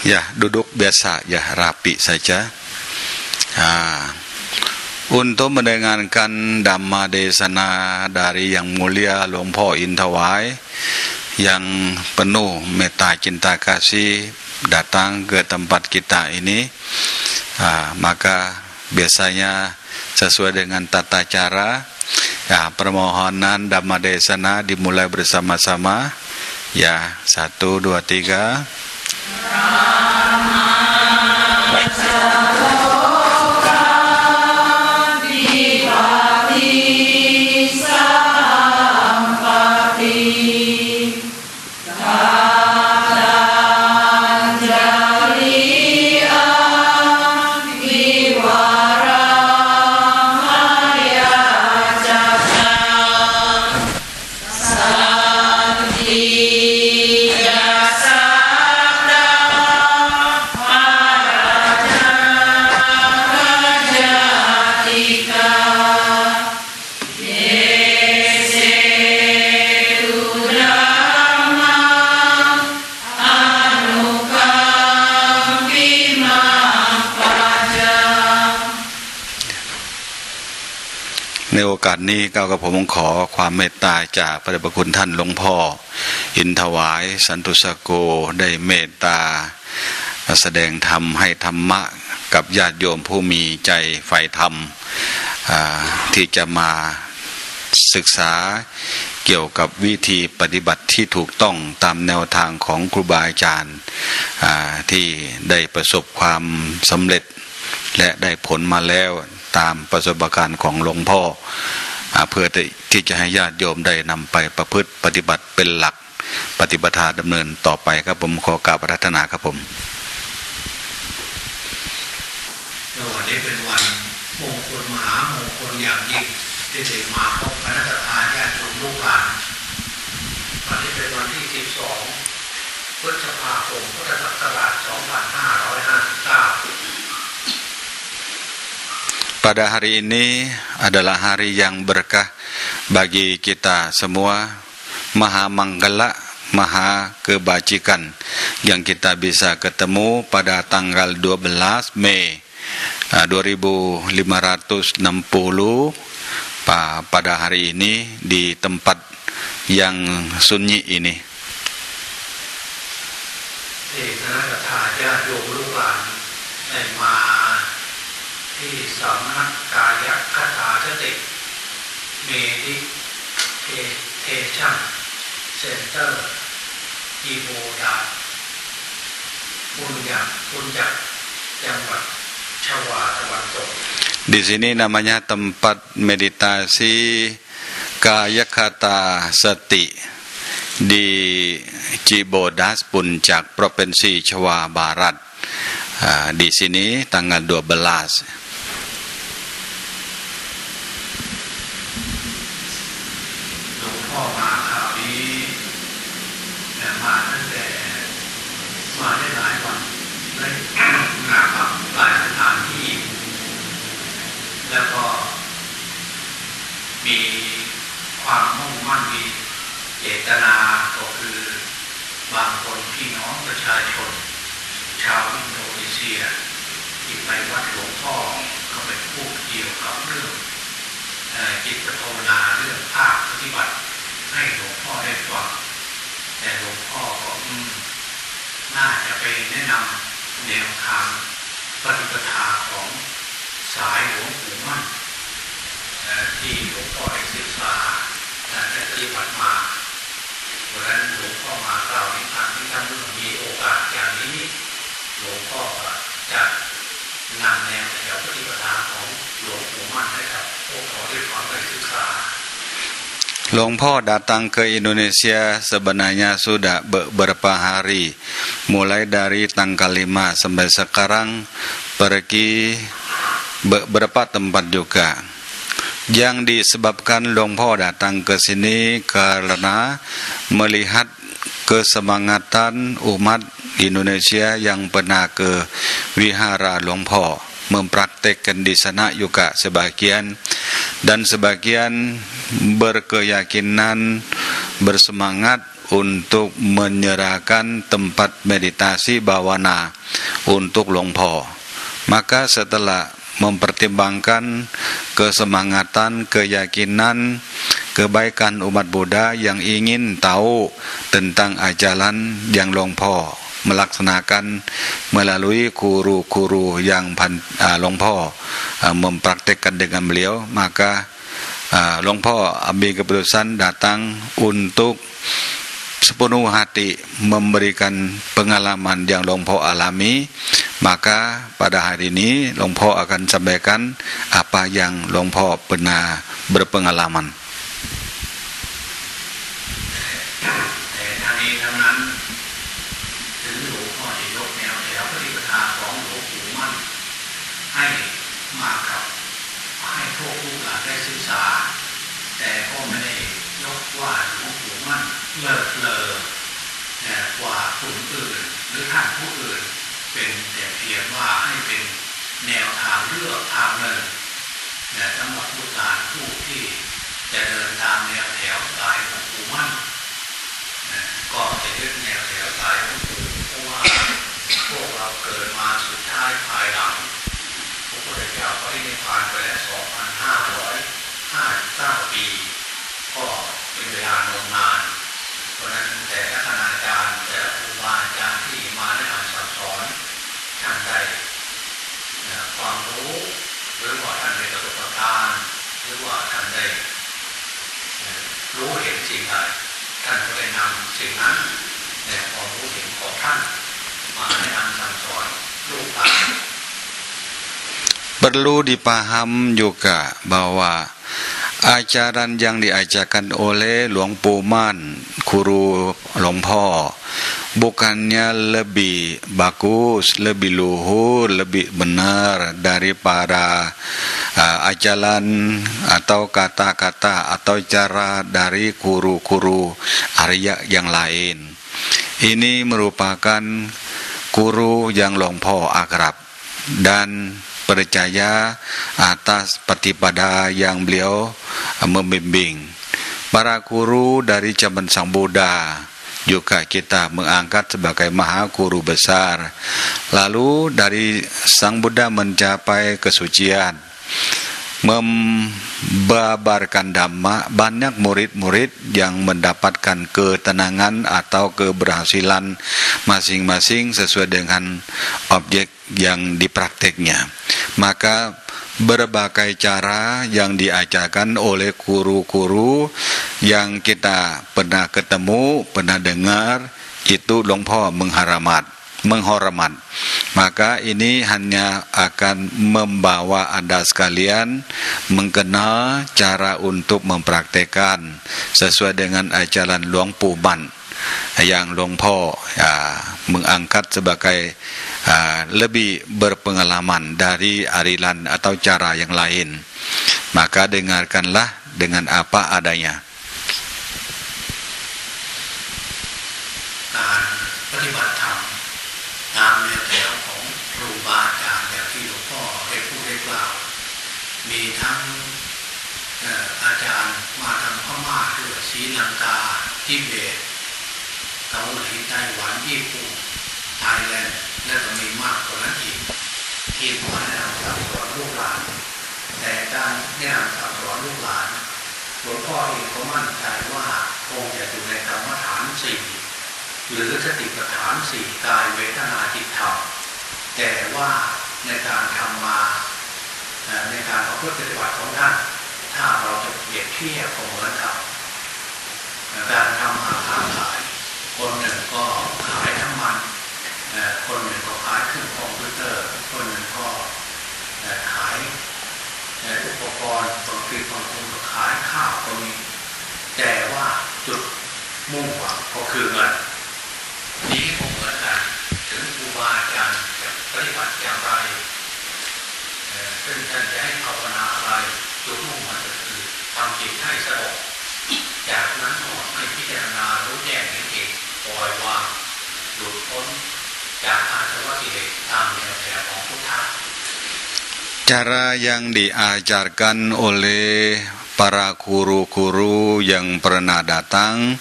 Ya, duduk biasa, ya rapi saja. Untuk mendengarkan Dhamma Desana dari yang mulia Hluangพ่ออินถวายyang penuh metta cinta kasih datang ke tempat kita ini, maka biasanya sesuai dengan tata cara, ya, permohonan Dhamma Desana dimulai bersama-sama. Ya, 1, 2, 3.ในโอกาสนี้ก้าวกระผมขอความเมตตาจากพระเดชพระคุณท่านหลวงพ่ออินถวายสันตุสโกได้เมตตาแสดงธรรมให้ธรรมะกับญาติโยมผู้มีใจใฝ่ธรรมที่จะมาศึกษาเกี่ยวกับวิธีปฏิบัติที่ถูกต้องตามแนวทางของครูบาอาจารย์ที่ได้ประสบความสำเร็จและได้ผลมาแล้วตามประสบการณ์ของหลวงพ่อเพื่อที่จะให้ญาติโยมได้นำไปประพฤติปฏิบัติเป็นหลักปฏิปทาดำเนินต่อไปครับผมขอกราบอาราธนาครับผมวันนี้เป็นวันมงคลมหามงคลอย่างยิ่งที่ได้มาพบคณะทาญาติโยมลูกหลานวันนี้เป็นวันที่12 พฤษภาคมพุทธศักราช 2559. Pada hari ini adalah hari yang berkah bagi kita semua, maha manggala, maha kebajikan yang kita bisa ketemu pada tanggal 12 Mei 2560 pada hari ini di tempat yang sunyi ini. คณะทาญาติโยมลูกหลานได้มาที่สำนักกายคตาสติเมดิเทชั่นเซ็นเตอร์อีโบดาบุญจักจังหวัดชวาตะวันตก Di sini namanya tempat meditasi Kayakata Sati di Cibodas Puncak Provinsi Jawa Barat. Di sini tanggal 12. Hluangพ่อ datang ke Indonesia sebenarnya sudah beberapa hari, mulai dari tanggal 5 sampai sekarang pergi beberapa tempat juga. Yang disebabkan Hluangพ่อ datang ke sini karena melihat kesemangatan umat Indonesia yang pernah ke wihara Hluangพ่อ, mempraktekkan di sana juga sebagian, dan sebagian berkeyakinan bersemangat untuk menyerahkan tempat meditasi bawana untuk Long Po. Maka setelah mempertimbangkan kesemangatan, keyakinan, kebaikan umat Buddha yang ingin tahu tentang ajaran yang Long Po melaksanakan melalui guru-guru yang Long Po mempraktikkan dengan beliau, maka Long Po ambil keputusan datang untuk sepenuh hati memberikan pengalaman yang Long Po alami. Maka pada hari ini Long Po akan sampaikan apa yang Long Po pernah berpengalaman.เลิศเลอกว่าคนอื่นหรือท่านผู้อื่นเป็นแต่เพียงว่าให้เป็นแนวทางเลือกทางหนึ่งสำหรับลูกหลานผู้ที่จะเดินตามแนวแถวสายหลวงปู่มั่นก็จะยึดแนวแถวสายหลวงปู่เพราะว่าพวกเราเกิดมาสุดท้ายภายหลังพระพุทธเจ้าก็ได้ผ่านไปแล้ว 2,559 ปีก็เป็นเวลานานเพราะนั้นแต่ละคณาจารย์แต่ละครูบาอาจารย์ที่มาแนะนำสั่งสอนท่านได้ความรู้หรือว่าท่านได้ประสบการณ์หรือว่าท่านได้รู้เห็นสิ่งใดท่านก็ได้นำสิ่งนั้นในความรู้เห็นของท่านมาแนะนำสั่งสอนลูกหลาน Perlu dipaham juga bahwa ajaran yang diajarkan oleh Luang Pu Man, guru Long Po, bukannya lebih bagus, lebih luhur, lebih benar dari para ajaran atau kata-kata atau cara dari guru-guru Arya yang lain. Ini merupakan guru yang Long Po akrab dan percaya atas patipada yang beliau membimbing. Para guru dari zaman Sang Buddha juga kita mengangkat sebagai maha guru besar. Lalu dari Sang Buddha mencapai kesucian, membabarkan dhamma, banyak murid-murid yang mendapatkan ketenangan atau keberhasilan masing-masing sesuai dengan objek yang dipraktiknya. Maka berbagai cara yang diajarkan oleh guru-guru yang kita pernah ketemu, pernah dengar, itu Long Po menghormat. Maka ini hanya akan membawa Anda sekalian mengenal cara untuk mempraktekkan sesuai dengan ajaran Luang Pu Man yang Long Po mengangkat sebagai lebih berpengalaman dari aliran atau cara yang lain. Maka dengarkanlah dengan apa adanya. การปฏิบัติธรรมตามแนวแถวของครูบาอาจารย์อย่างที่หลวงพ่อได้พูดได้กล่าวมีทั้งอาจารย์มาทางพม่าด้วยศรีลังกาทิเบตเกาหลีไต้หวันญี่ปุ่นไทยแลนด์และก็มีมากกว่านั้นอีกที่มาแนะนำสั่งสอนลูกหลานแต่การแนะนำสั่งสอนลูกหลานหลวงพ่อเองก็มั่นใจว่าคงจะอยู่ในกรรมฐาน4หรือสติปัฏฐาน4กายเวทนาจิตธรรมแต่ว่าในการทำมาในการประพฤติปฏิบัติของท่านถ้าเราจะเปรียบเทียบก็เหมือนกับการทำมาค้าขายคนหนึ่งก็ขายน้ำมันคนหนึ่งก็ขายเครื่องคอมพิวเตอร์คนหนึ่งก็ขายอุปกรณ์บางทีบางคนก็ขายข้าวก็มีแต่ว่าจุดมุ่งหวังก็คือเงินนี้ก็เหมือนกันถึงครูบาอาจารย์จะปฏิบัติอย่างไรซึ่งท่านจะให้ภาวนาอะไรจุดมุ่งหวังก็คือทำจิตให้สงบจากนั้นก็ให้พิจารณารู้แจ้งเห็นเองปล่อยวางหลุดพ้นจากอาสวะกิเลสตามแนวแถวของพุทธะ Cara yang diajarkan oleh para guru-guru yang pernah datang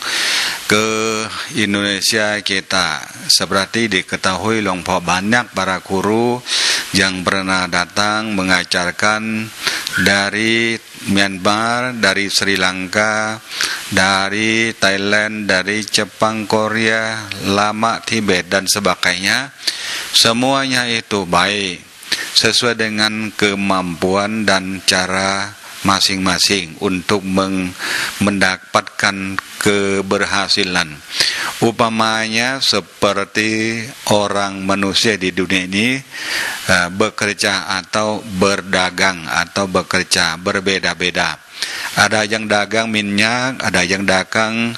ke Indonesia kita. Seperti diketahui Longpo banyak para guru yang pernah datang mengajarkan dari Myanmar, dari Sri Lanka, dari Thailand, dari Jepang, Korea, Lama, Tibet dan sebagainya. Semuanya itu baik sesuai dengan kemampuan dan cara masing-masing untuk mendapatkan keberhasilan. Upamanya seperti orang manusia di dunia ini bekerja atau berdagang atau bekerja berbeda-beda. Ada yang dagang minyak, ada yang dagang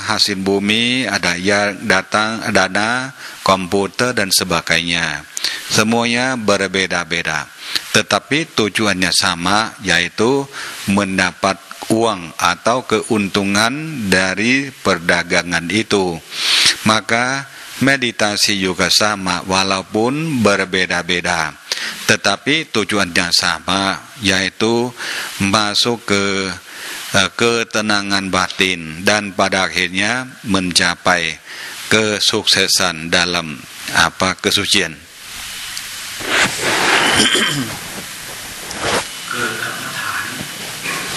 hasil bumi, ada yang datang dana, komputer dan sebagainya. Semuanya berbeda-beda. Tetapi tujuannya sama, yaitu mendapat uang atau keuntungan dari perdagangan itu. Maka meditasi juga sama walaupun berbeda-beda. Tetapi tujuannya sama, yaitu masuk ke ketenangan batin dan pada akhirnya mencapai kesuksesan dalam kesucian. คือกรรมฐาน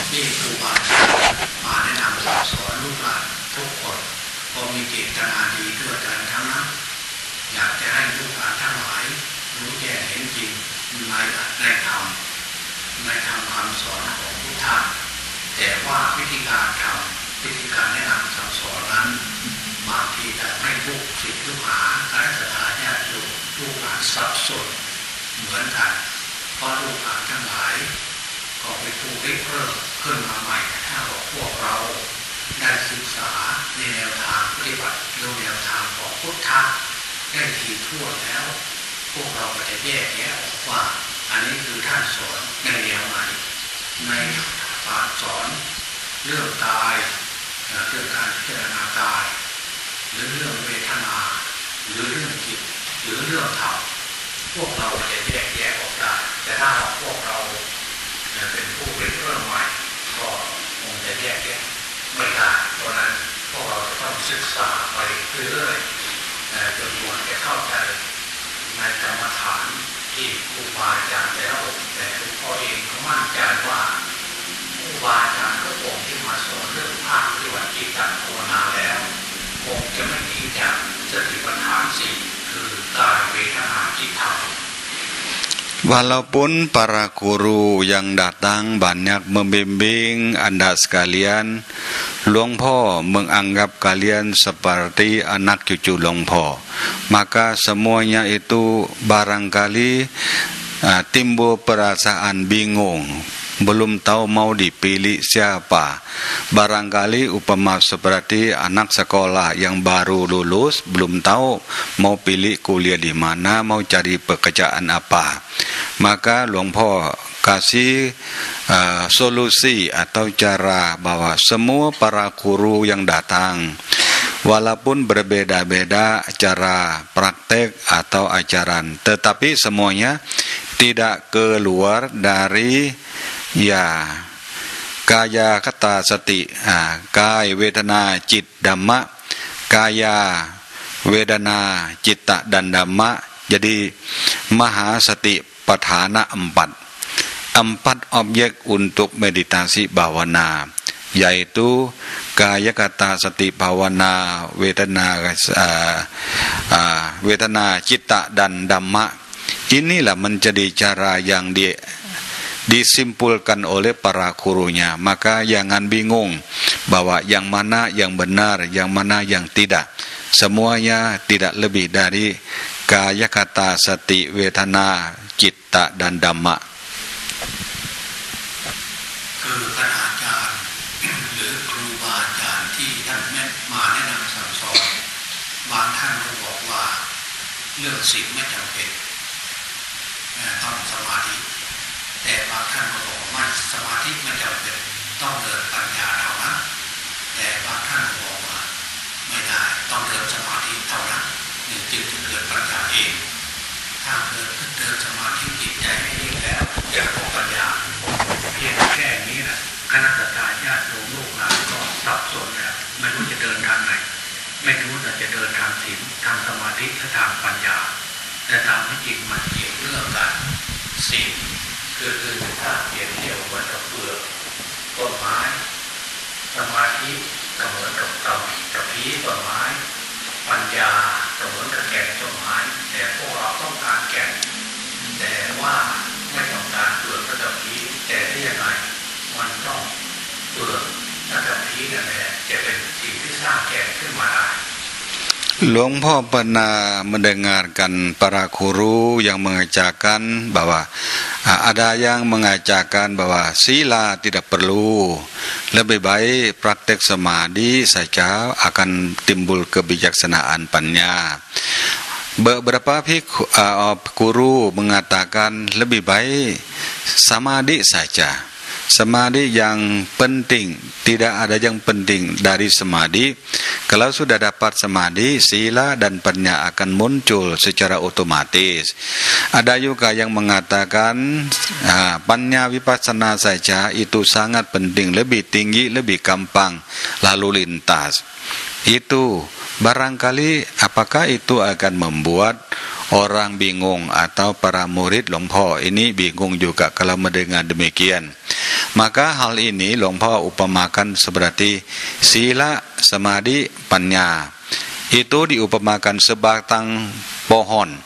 ที่ครูบาอาจารย์มาแนะนำสอนลูกหลานทุกคนก็มีเจตนาดีด้วยกันทั้งนั้นอยากจะให้ลูกหลานทั้งหลายรู้แจ้งเห็นจริงในธรรมคำสอนของพุทธะแต่ว่าวิธีการทำวิธีการแนะนำสั่งสอนนั้นบางทีจะให้ลูกศิษย์ลูกหาคณะสัตยาญาติโยมลูกหลานสับสนเหมือนกันเพราะลูกหลานทั้งหลายก็ไปถูกริเริ่มขึ้นมาใหม่ถ้าพวกเราได้ศึกษาในแนวทางปฏิบัติโดยแนวทางของพุทธะได้ถี่ถ้วนแล้วพวกเราก็จะแยกแยะออกว่าอันนี้คือท่านสอนในแนวไหนในการสอนเรื่องกายเรื่องการพิจารณากายหรือเรื่องเวทนาหรือเรื่องจิตหรือเรื่องธรรมพวกเราจะแยกแยะออกได้แต่ถ้าพวกเราเป็นผู้เริ่มใหม่ก็คงจะแยกแยะไม่ได้เพราะนั้นพวกเราจะต้องศึกษาไปเรื่อยๆจนกว่าจะเข้าใจในกรรมฐานที่ครูบาอาจารย์แต่ละองค์แต่หลวงพ่อเองก็มั่นใจว่าครูบาอาจารย์ทุกองค์ที่มาสอนเรื่องภาคปฏิบัติจิตตภาวนาแล้วคงจะไม่หนีจากสติปัฏฐานสี่คือกายเวทนาจิตธรรม Walaupun para guru yang datang banyak membimbing Anda sekalian, Longpo menganggap kalian seperti anak cucu Longpo. Maka semuanya itu barangkali timbul perasaan bingung, belum tahu mau dipilih siapa. Barangkali upama seperti anak sekolah yang baru lulus, belum tahu mau pilih kuliah di mana, mau cari pekerjaan apa. Maka Longpo kasih solusi atau cara bahwa semua para guru yang datang, walaupun berbeda-beda cara praktek atau ajaran, tetapi semuanya tidak keluar dari kaya kata sati, kaya vedana cit dhamma, kaya vedana citta dan dhamma. Jadi maha sati padhana empat objek untuk meditasi bhavana, yaitu kaya kata sati bhavana, vedana citta dan dhamma. Inilah menjadi cara yang disimpulkan oleh para gurunya. Maka jangan bingung bahwa yang mana yang benar, yang mana yang tidak. Semuanya tidak lebih dari kaya kata sati vedana citta dan dhamma. คือคณาจารย์หรือครูบาอาจารย์ที่ท่านมาแนะนำสั่งสอนบางท่านก็บอกว่าเรื่องศีลไม่จำเป็นต้องสมาธิแต่บางท่านก็บอกว่าสมาธิไม่จำเป็นต้องเดินปัญญาเท่านั้นแต่บางท่านก็บอกว่าไม่ได้ต้องเดินสมาธิเท่านั้นจึงจะเกิดปัญญาเองถ้าเดินสมาธิจิตใจให้เองแล้วจะพบปัญญาเพียงแค่นี้นะคณะสัตยาญาติโยมลูกหลานก็สับสนแล้วไม่รู้จะเดิน จะเดินทางศีลทางสมาธิและทางปัญญาแต่ตามที่จริงมันเกี่ยวเรื่องกันศีลคือถ้าเปรียบเทียบเหมือนกับเปลือกต้นไม้สมาธิก็เหมือนกับพีต้นไม้ปัญญาก็เหมือนกับแก่นต้นไม้แต่พวกเราต้องการแก่นแต่ว่าไม่ต้องการเปลือกและพีแต่ที่ยังไงมันต้องเปลือกและพีนั่นแหละจะเป็นสิ่งที่สร้างแก่นขึ้นมาได้หลวงพ่อpernah mendengarkan para guru yang mengajarkan bahwa ada yang mengajarkan bahwa sila tidak perlu, lebih baik praktek samadhi saja akan timbul kebijaksanaan panya. Beberapa guru mengatakan lebih baik samadhi saja. Samadhi yang penting, tidak ada yang penting dari samadhi. Kalau sudah dapat samadhi, sila dan panya akan muncul secara otomatis. Ada juga yang mengatakan panya vipassana saja itu sangat penting, lebih tinggi, lebih gampang lalu lintas. Itu barangkali apakah itu akan membuat orang bingung atau para murid Hluangพ่อini bingung juga kalau mendengar demikian. Maka hal ini Hluangพ่อupamakan seperti sila, samadhi, panya. Itu diupamakan sebatang pohon.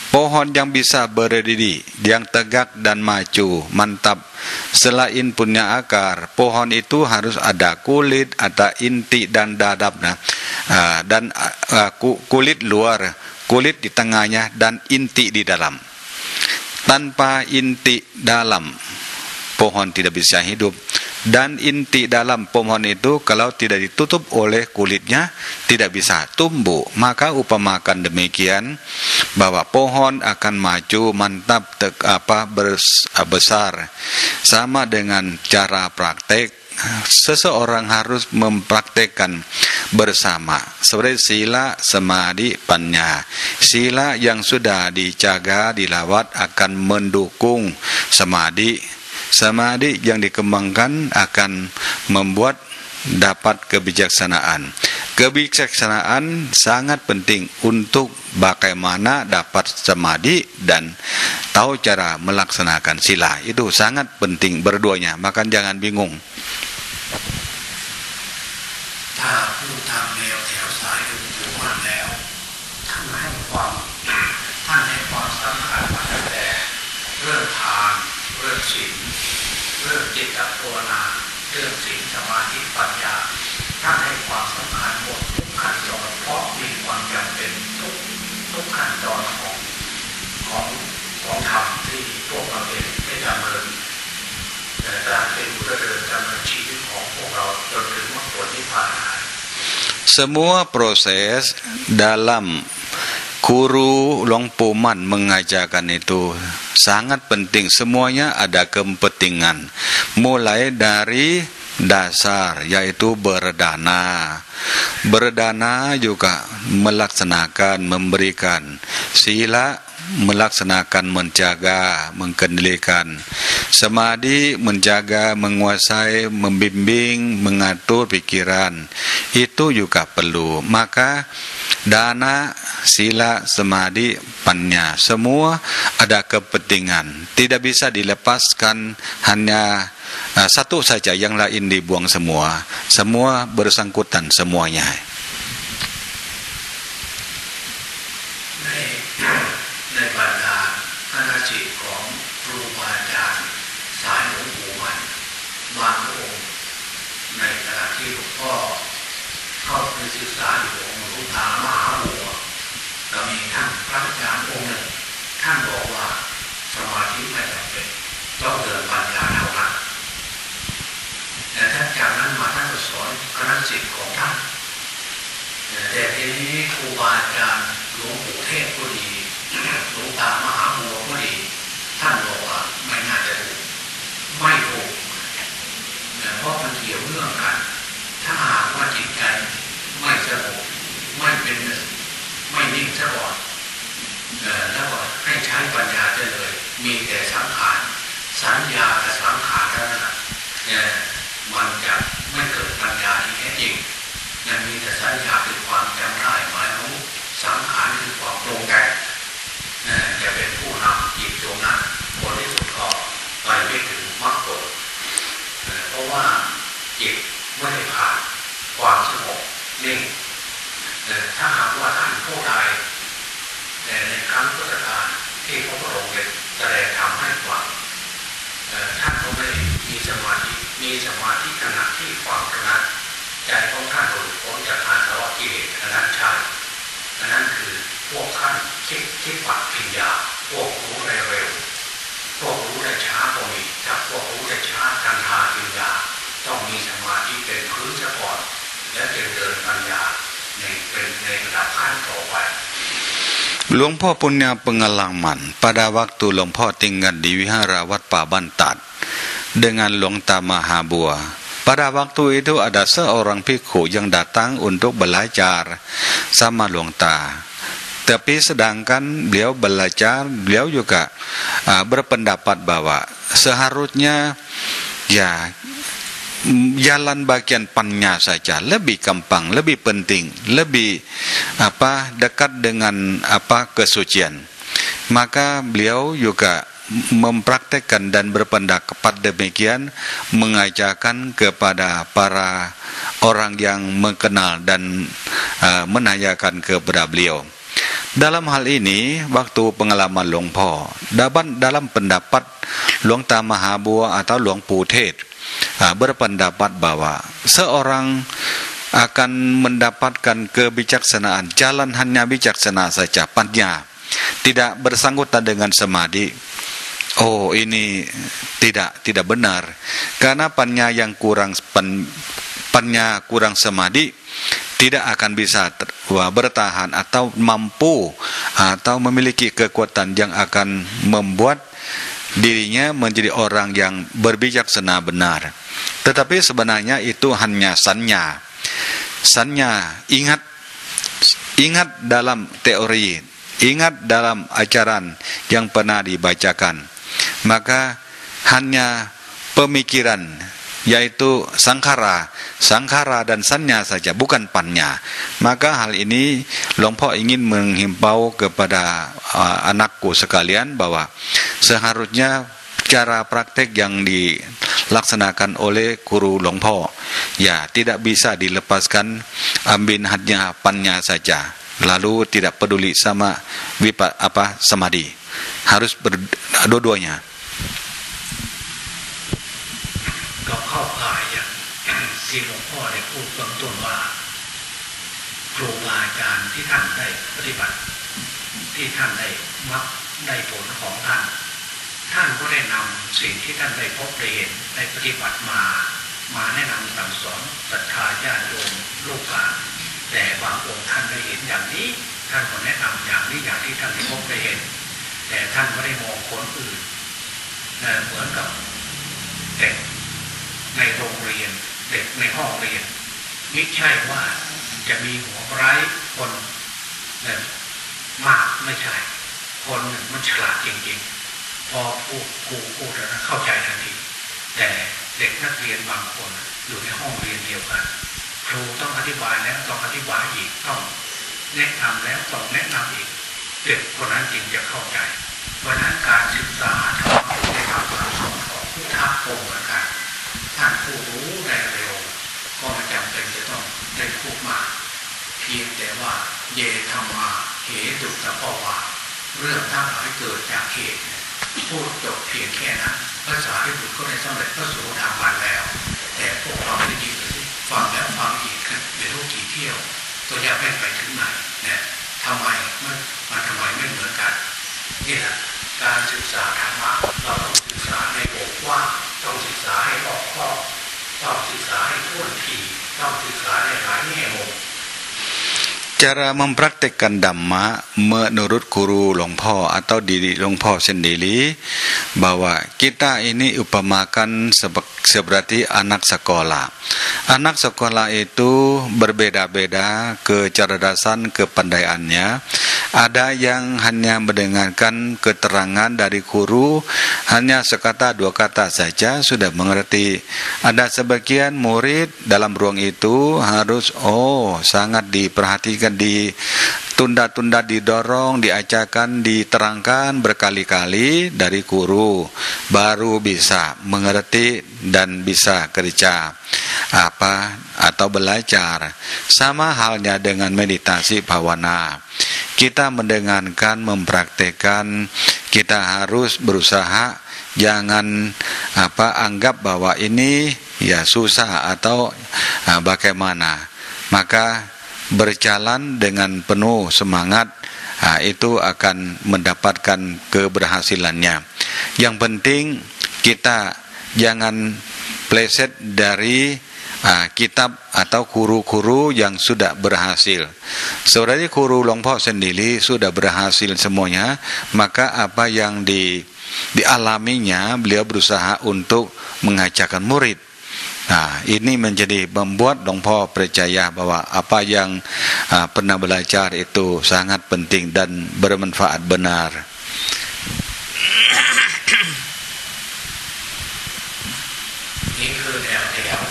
Pohon yang bisa berdiri, yang tegak dan maju, mantap. Selain punya akar, pohon itu harus ada kulit, ada inti dan dadap. Dan kulit luar, kulit di tengahnya dan inti di dalam. Tanpa inti dalam, pohon tidak bisa hidup. Dan inti dalam pohon itu kalau tidak ditutup oleh kulitnya tidak bisa tumbuh. Maka upamakan demikian bahwa pohon akan maju mantap besar. Sama dengan cara praktek, seseorang harus mempraktekkan bersama seperti sila, samadhi, panya. Sila yang sudah dijaga, dilawat akan mendukung samadhi. Samadhi yang dikembangkan akan membuat dapat kebijaksanaan. Kebijaksanaan sangat penting untuk bagaimana dapat samadhi dan tahu cara melaksanakan sila. Itu sangat penting berduanya, maka jangan bingung. ถ้าผู้ทำแนวแถวสายหลวงปู่มั่นแล้วท่านให้ความสำคัญมาตั้งแต่เรื่องทานเรื่องศีลเรื่องจิตภาวนาเรื่องศีลสมาธิปัญญาท่านให้ความสำคัญหมดทุกขั้นตอนเพราะมีความจำเป็นทุกขั้นตอนของธรรมที่พวกเราได้ดำเนินแต่เป็นผู้ดำเนินชีวิตของพวกเราจนถึงมรรคผลนิพพาน Semua proses dalam guru Hluangปู่Man mengajarkan itu sangat penting. Semuanya ada kepentingan. Mulai dari dasar yaitu berdana. Berdana juga melaksanakan, memberikan. Sila melaksanakan, menjaga, mengkendalikan. Samadhi menjaga, menguasai, membimbing, mengatur pikiran. Itu juga perlu. Maka dana, sila, samadhi, panya, semua ada kepentingan. Tidak bisa dilepaskan hanya satu saja, yang lain dibuang semua. Semua bersangkutan semuanya. ในบรรดาคณะศิษย์ของครูบาอาจารย์สายหลวงปู่มั่นบางองค์ในขณะที่หลวงพ่อเข้าไปศึกษาอยู่องค์หลวงตามหาบัวก็มีท่านพระอาจารย์องค์หนึ่งท่านบอกว่าสมาธิไม่จำเป็นต้องเดินปัญญาเท่านั้นแต่ท่านจากนั้นมาท่านก็สอนคณะศิษย์ของท่านแต่ทีนี้ครูบาอาจารย์หลวงปู่เทศก็ดีหลวงตามหาบัวก็ดีท่านบอกว่าไม่น่าจะถูกไม่ถูกเพราะมันเกี่ยวเนื่องกันถ้าหากว่าจิตใจไม่สงบไม่เป็นหนึ่งไม่นิ่งซะก่อนแล้วก็ให้ใช้ปัญญาได้เลยมีแต่สังขารสัญญากับสังขารเท่านั้นมันจะไม่เกิดปัญญาที่แท้จริงยังมีแต่สัญญาคือความจำได้หมาย ที่พระบรมแสดงธรรมให้ฟังท่านก็ไม่มีสมาธิขณะที่ฟังนั้นใจของท่านหลุดพ้นจากอาสวะกิเลสนั้นใช่นั้นคือพวกท่านคิดปัดปัญญาพวกรู้ได้เร็วพวกรู้ได้ช้าก็มีถ้าพวกรู้ได้ช้าการทาปัญญาต้องมีสมาธิเป็นพื้นซะก่อนและจึงเดินปัญญาในระดับขั้นต่อไป Lumpur punya pengalaman pada waktu Lumpur tinggal di Wihara Wat Pabantat dengan Luangta Mahabua. Pada waktu itu ada seorang bhikkhu yang datang untuk belajar sama Luangta. Tapi sedangkan beliau belajar, beliau juga berpendapat bahwa seharusnya ya jalan bagian pannya saja lebih gampang, lebih penting, lebih dekat dengan kesucian. Maka beliau juga mempraktekkan dan berpendapat demikian, mengajarkan kepada para orang yang mengenal dan menanyakan kepada beliau. Dalam hal ini, waktu pengalaman Luang Po, dalam pendapat Luangta Mahabua atau Luang Putet berpendapat bahwa seorang akan mendapatkan kebijaksanaan, jalan hanya bijaksana saja, panya, tidak bersangkutan dengan samadhi. Oh, ini tidak benar, karena panya yang kurang samadhi tidak akan bisa bertahan atau mampu atau memiliki kekuatan yang akan membuat dirinya menjadi orang yang berbijaksana benar. Tetapi sebenarnya itu hanya sanya. Ingat dalam teori, ingat dalam ajaran yang pernah dibacakan. Maka hanya pemikiran, yaitu sangkara dan sanya saja, bukan panya. Maka hal ini Luang Po ingin menghimbau kepada anakku sekalian bahwa seharusnya cara praktek yang dilaksanakan oleh guru Luang Po ya tidak bisa dilepaskan ambil hanya panya saja, lalu tidak peduli sama samadhi, harus dua-duanya. ก็เข้าข่ายอย่างที่หลวงพ่อได้พูดเบื้องต้นว่าครูบาอาจารย์ที่ท่านได้ปฏิบัติที่ท่านได้มักได้ผลของท่านก็ได้นำสิ่งที่ท่านได้พบได้เห็นได้ปฏิบัติมาแนะนำสั่งสอนศรัทธาญาติโยมลูกหลานแต่บางองค์ท่านได้เห็นอย่างนี้ท่านก็แนะนำอย่างนี้อย่างที่ท่านได้พบได้เห็นแต่ท่านไม่ได้มองคนอื่นเหมือนกับเด็กในโรงเรียนเด็กในห้องเรียนไม่ใช่ว่าจะมีหัวไร้คนมากไม่ใช่คนหนึ่งมันฉลาดจริงๆพอครูพูดแล้วเข้าใจทันทีแต่เด็กนักเรียนบางคนอยู่ในห้องเรียนเดียวกันครูต้องอธิบายแล้วต้องอธิบายอีกต้องแนะนำแล้วต้องแนะนำอีกเด็กคนนั้นจึงจะเข้าใจเพราะนั้นการศึกษาในคำสอนของพุทธะโกเหมือนกันท่านผู้รู้ได้เร็วก็ไม่จำเป็นจะต้องได้พูดมากเพียงแต่ว่าเยธรรมาเหตุสัพพวาเรื่องทั้งหลายเกิดจากเหตุพูดจบเพียงแค่นั้นภาษาที่บุตรก็ได้สำเร็จพระโสดาบันแล้วแต่พวกเราได้ยินฟังแล้วฟังอีกไม่รู้กี่เที่ยวก็ยังไม่ไปถึงไหนเนี่ยทำไมมันทำไมไม่เหมือนกันนี่แหละการศึกษาธรรมะเราต้องศึกษาในวงกว้างต้องศึกษาให้รอบคอบต้องศึกษาให้ทั่วถึงต้องศึกษาในหลายแง่มุม Cara mempraktikkan Dhamma menurut guru Luang Po atau diri Luang Po sendiri bahwa kita ini upamakan seperti anak sekolah. Anak sekolah itu berbeda-beda kecerdasan kepandaiannya. Ada yang hanya mendengarkan keterangan dari guru hanya sekata dua kata saja sudah mengerti. Ada sebagian murid dalam ruang itu harus sangat diperhatikan, ditunda-tunda, didorong, diajarkan, diterangkan berkali-kali dari guru baru bisa mengerti dan bisa kerja atau belajar. Sama halnya dengan meditasi bhavana. Kita mendengarkan, mempraktekkan, kita harus berusaha, jangan anggap bahwa ini ya susah atau bagaimana. Maka berjalan dengan penuh semangat, itu akan mendapatkan keberhasilannya. Yang penting kita jangan pleset dari kitab atau guru-guru yang sudah berhasil. Sebenarnya guru Long Po sendiri sudah berhasil semuanya, maka apa yang dialaminya beliau berusaha untuk mengajarkan murid. Nah, ini membuat Long Po percaya bahwa apa yang pernah belajar itu sangat penting dan bermanfaat benar. นี่คือแนว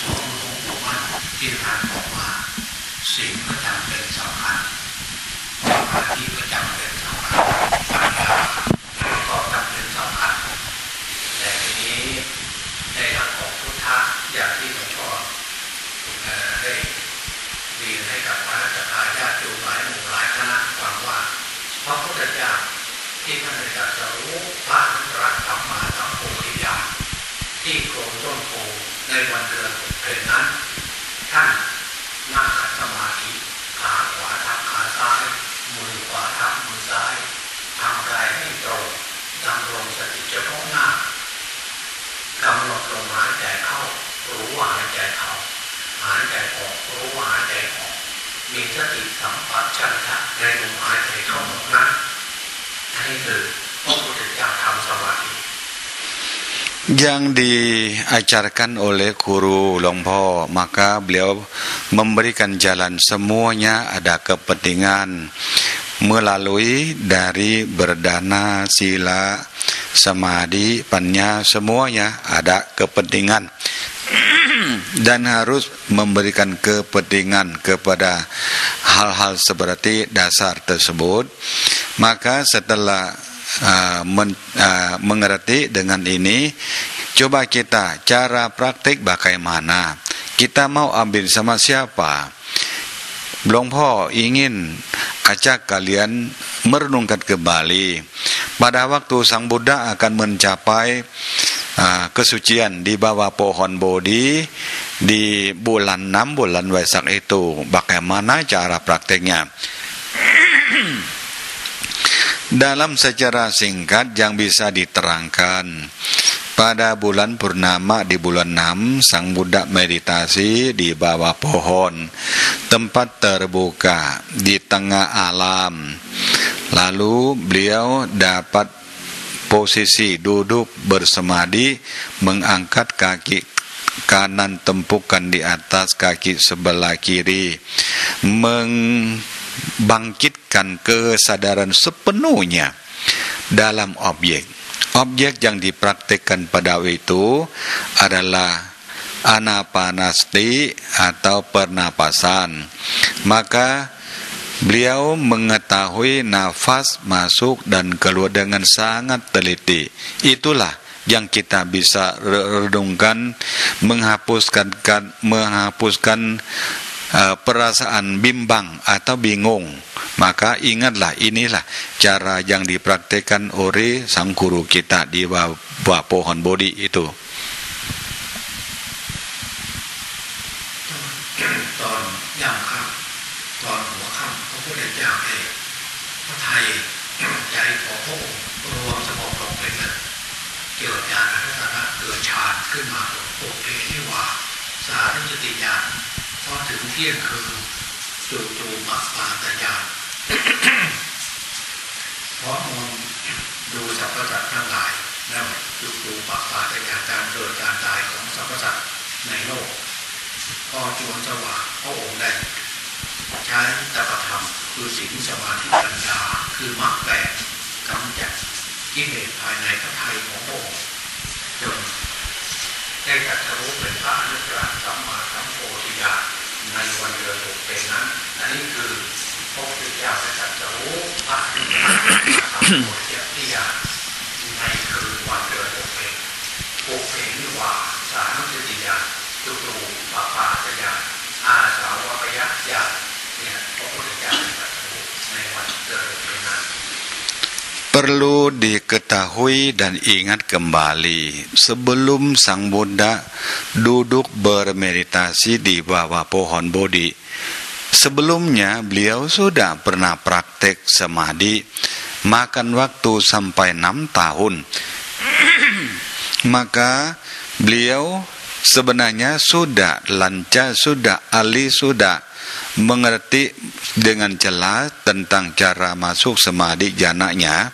สองหลวงปู่มั่นที่ท่านบอกว่าศีลก็จำเป็นสำคัญสมาธิก็จำเป็นสำคัญปัญญาก็จำเป็นสำคัญแต่ทีนี้ในหลักของพุทธะอย่างที่หลวงพ่อได้เรียนให้กับคณะญาติโยมหลายหมู่หลายคณะฟังว่าพระพุทธเจ้าที่ท่านได้ตรัสรู้พระอรหันตสัมมาสัมพุทธเจ้าที่โคนต้นโพในวันเดือนเพ็ญนั้นท่านนั่งขัดสมาธิขาขวาทับขาซ้ายมือขวาทับมือซ้ายทำกายให้ตรงดำรงสติเฉพาะหน้ากำหนดลมหายใจเข้ารู้ว่าหายใจเข้าหายใจออกรู้ว่าหายใจออกมีสติสัมปชัญญะในลมหายใจเข้าออกนั้นอันนี้คือพระพุทธเจ้าทำสมาธิ yang diajarkan oleh guru Long Po, maka beliau memberikan jalan, semuanya ada kepentingan melalui dari berdana, sila, samadhi, panya, semuanya ada kepentingan dan harus memberikan kepentingan kepada hal-hal seperti dasar tersebut. Maka setelah mengerti dengan ini, coba kita cara praktik bagaimana, kita mau ambil sama siapa. Long Po ingin ajak kalian merenungkan kembali pada waktu Sang Buddha akan mencapai kesucian di bawah pohon Bodhi di bulan 6 bulan Waisak itu, bagaimana cara prakteknya. Dalam secara singkat yang bisa diterangkan, pada bulan purnama di bulan 6 Sang Buddha meditasi di bawah pohon, tempat terbuka di tengah alam. Lalu beliau dapat posisi duduk bersemadi, mengangkat kaki kanan tempukan di atas kaki sebelah kiri, bangkitkan kesadaran sepenuhnya dalam objek. Objek yang dipraktikkan pada waktu itu adalah anapanasati atau pernapasan. Maka beliau mengetahui nafas masuk dan keluar dengan sangat teliti. Itulah yang kita bisa renungkan, menghapuskan perasaan bimbang atau bingung. Maka ingatlah, inilah cara yang dipraktikkan oleh sang guru kita di bawah pohon Bodhi itu. ตอนย่ำค่ำตอนหัวค่ำพระพุทธเจ้าเองพระทัยใจของพระองค์รวมสงบลงเป็นหนึ่งเกิดญาณทัศนะเกิดฌานขึ้นมาปุเพนิวาสานุสติญาณพอถึงเที่ยงคืนจู่ๆปัสสาตญาณเพราะมองดูสรรพสัตว์ทั้งหลายแล้วจู่ๆปัสสาตญาณการเกิดการตายของสรรพสัตว์ในโลกพอจวนสว่างพระองค์ได้ใช้ตปธรรมคือศีลสมาธิปัญญาคือมรรคแปดกำจัดกิเลสภายในพระทัยของพระองค์จนได้ตรัสรู้เป็นพระอนุตตรสัมมาสัมโพธิญาณในวันเดือน6เป็นนั้นอันนี้คือพระพุทธเจ้าได้ตรัสรู้พระอนุตตรสัมมาสัมโพธิญาณในคืนวันเดือน6เป็นปุเพนิวาสานุสติญาณจุตูปปาตญาณอาสาวกยญาณเนี่ยพระพุทธเจ้าได้ตรัสรู้ในวันเดือน6เป็นนั้น Perlu diketahui dan ingat kembali, sebelum Sang Buddha duduk bermeditasi di bawah pohon Bodhi, sebelumnya beliau sudah pernah praktek samadhi, makan waktu sampai 6 tahun. Maka beliau sebenarnya sudah lancar, sudah ahli, sudah mengerti dengan jelas tentang cara masuk samadhi jananya.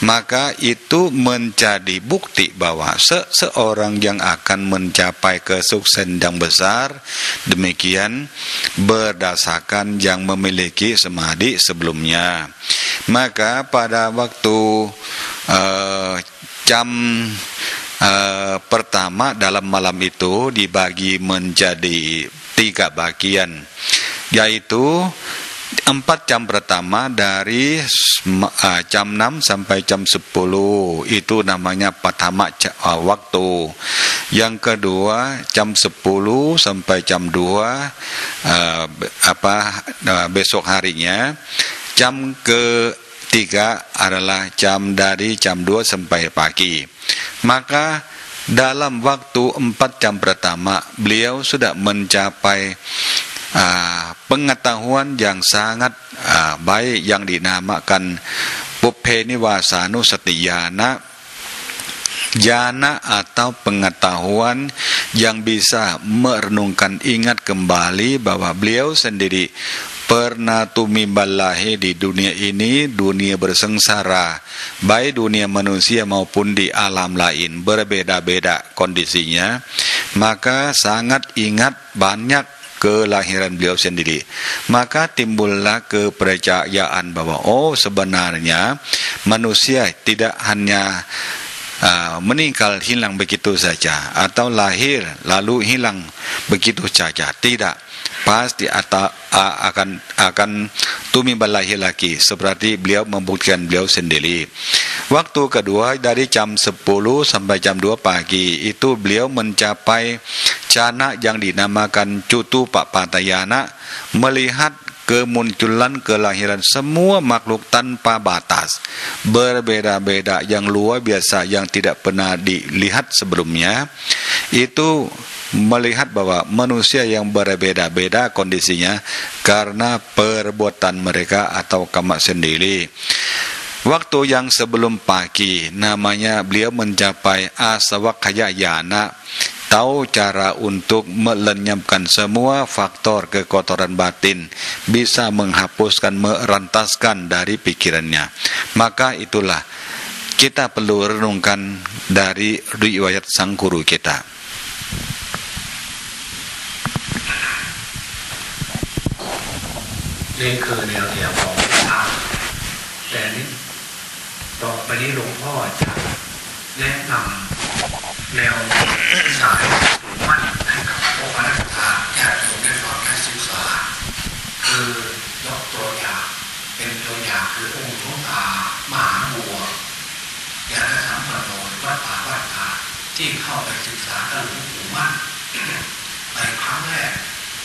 Maka itu menjadi bukti bahwa seseorang yang akan mencapai kesuksesan yang besar demikian berdasarkan yang memiliki samadhi sebelumnya. Maka pada waktu jam pertama dalam malam itu dibagi menjadi 3 bagian, yaitu 4 jam pertama dari jam 6 sampai jam 10 itu namanya patama waktu. Yang kedua jam 10 sampai jam 2 besok harinya. Jam ketiga adalah jam dari jam 2 sampai pagi. Maka dalam waktu 4 jam pertama beliau sudah mencapai pengetahuan yang sangat baik yang dinamakan Pupphe Niwasanussati-nyana, jana atau pengetahuan yang bisa merenungkan ingat kembali bahwa beliau sendiri pernah tumimbalahi di dunia ini, dunia bersengsara, baik dunia manusia maupun di alam lain, berbeda-beda kondisinya. Maka sangat ingat banyak kelahiran beliau sendiri. Maka timbullah kepercayaan bahwa sebenarnya manusia tidak hanya meninggal hilang begitu saja, atau lahir lalu hilang begitu saja. Tidak, pasti akan tumimbalahi lagi, seperti beliau membuktikan beliau sendiri. Waktu kedua dari jam 10 sampai jam 2 pagi itu beliau mencapai jana yang dinamakan Cutupapatayana, melihat kemunculan kelahiran semua makhluk tanpa batas, berbeda-beda, yang luar biasa, yang tidak pernah dilihat sebelumnya. Itu melihat bahwa manusia yang berbeda-beda kondisinya karena perbuatan mereka atau karma sendiri. Waktu yang sebelum pagi namanya beliau mencapai Asawakkhaya-nyana, tahu cara untuk melenyapkan semua faktor kekotoran batin, bisa menghapuskan, merantaskan dari pikirannya. Maka itulah kita perlu renungkan dari riwayat sang guru kita. Iniคือแนวแถวของทางแต่นี้ต่อไปนี้หลวงพ่อจะแนะนำแนวสายมั่นให้กับพวกนักศึกษาญาติโยมได้ฟังได้ศึกษาคือยกตัวอย่างเป็นตัวอย่างคือองค์หลวงตามหาบัวยานสัมปันโนวัดป่าบ้านนาที่เข้าไปศึกษากับหลวงปู่มั่นในครั้งแรก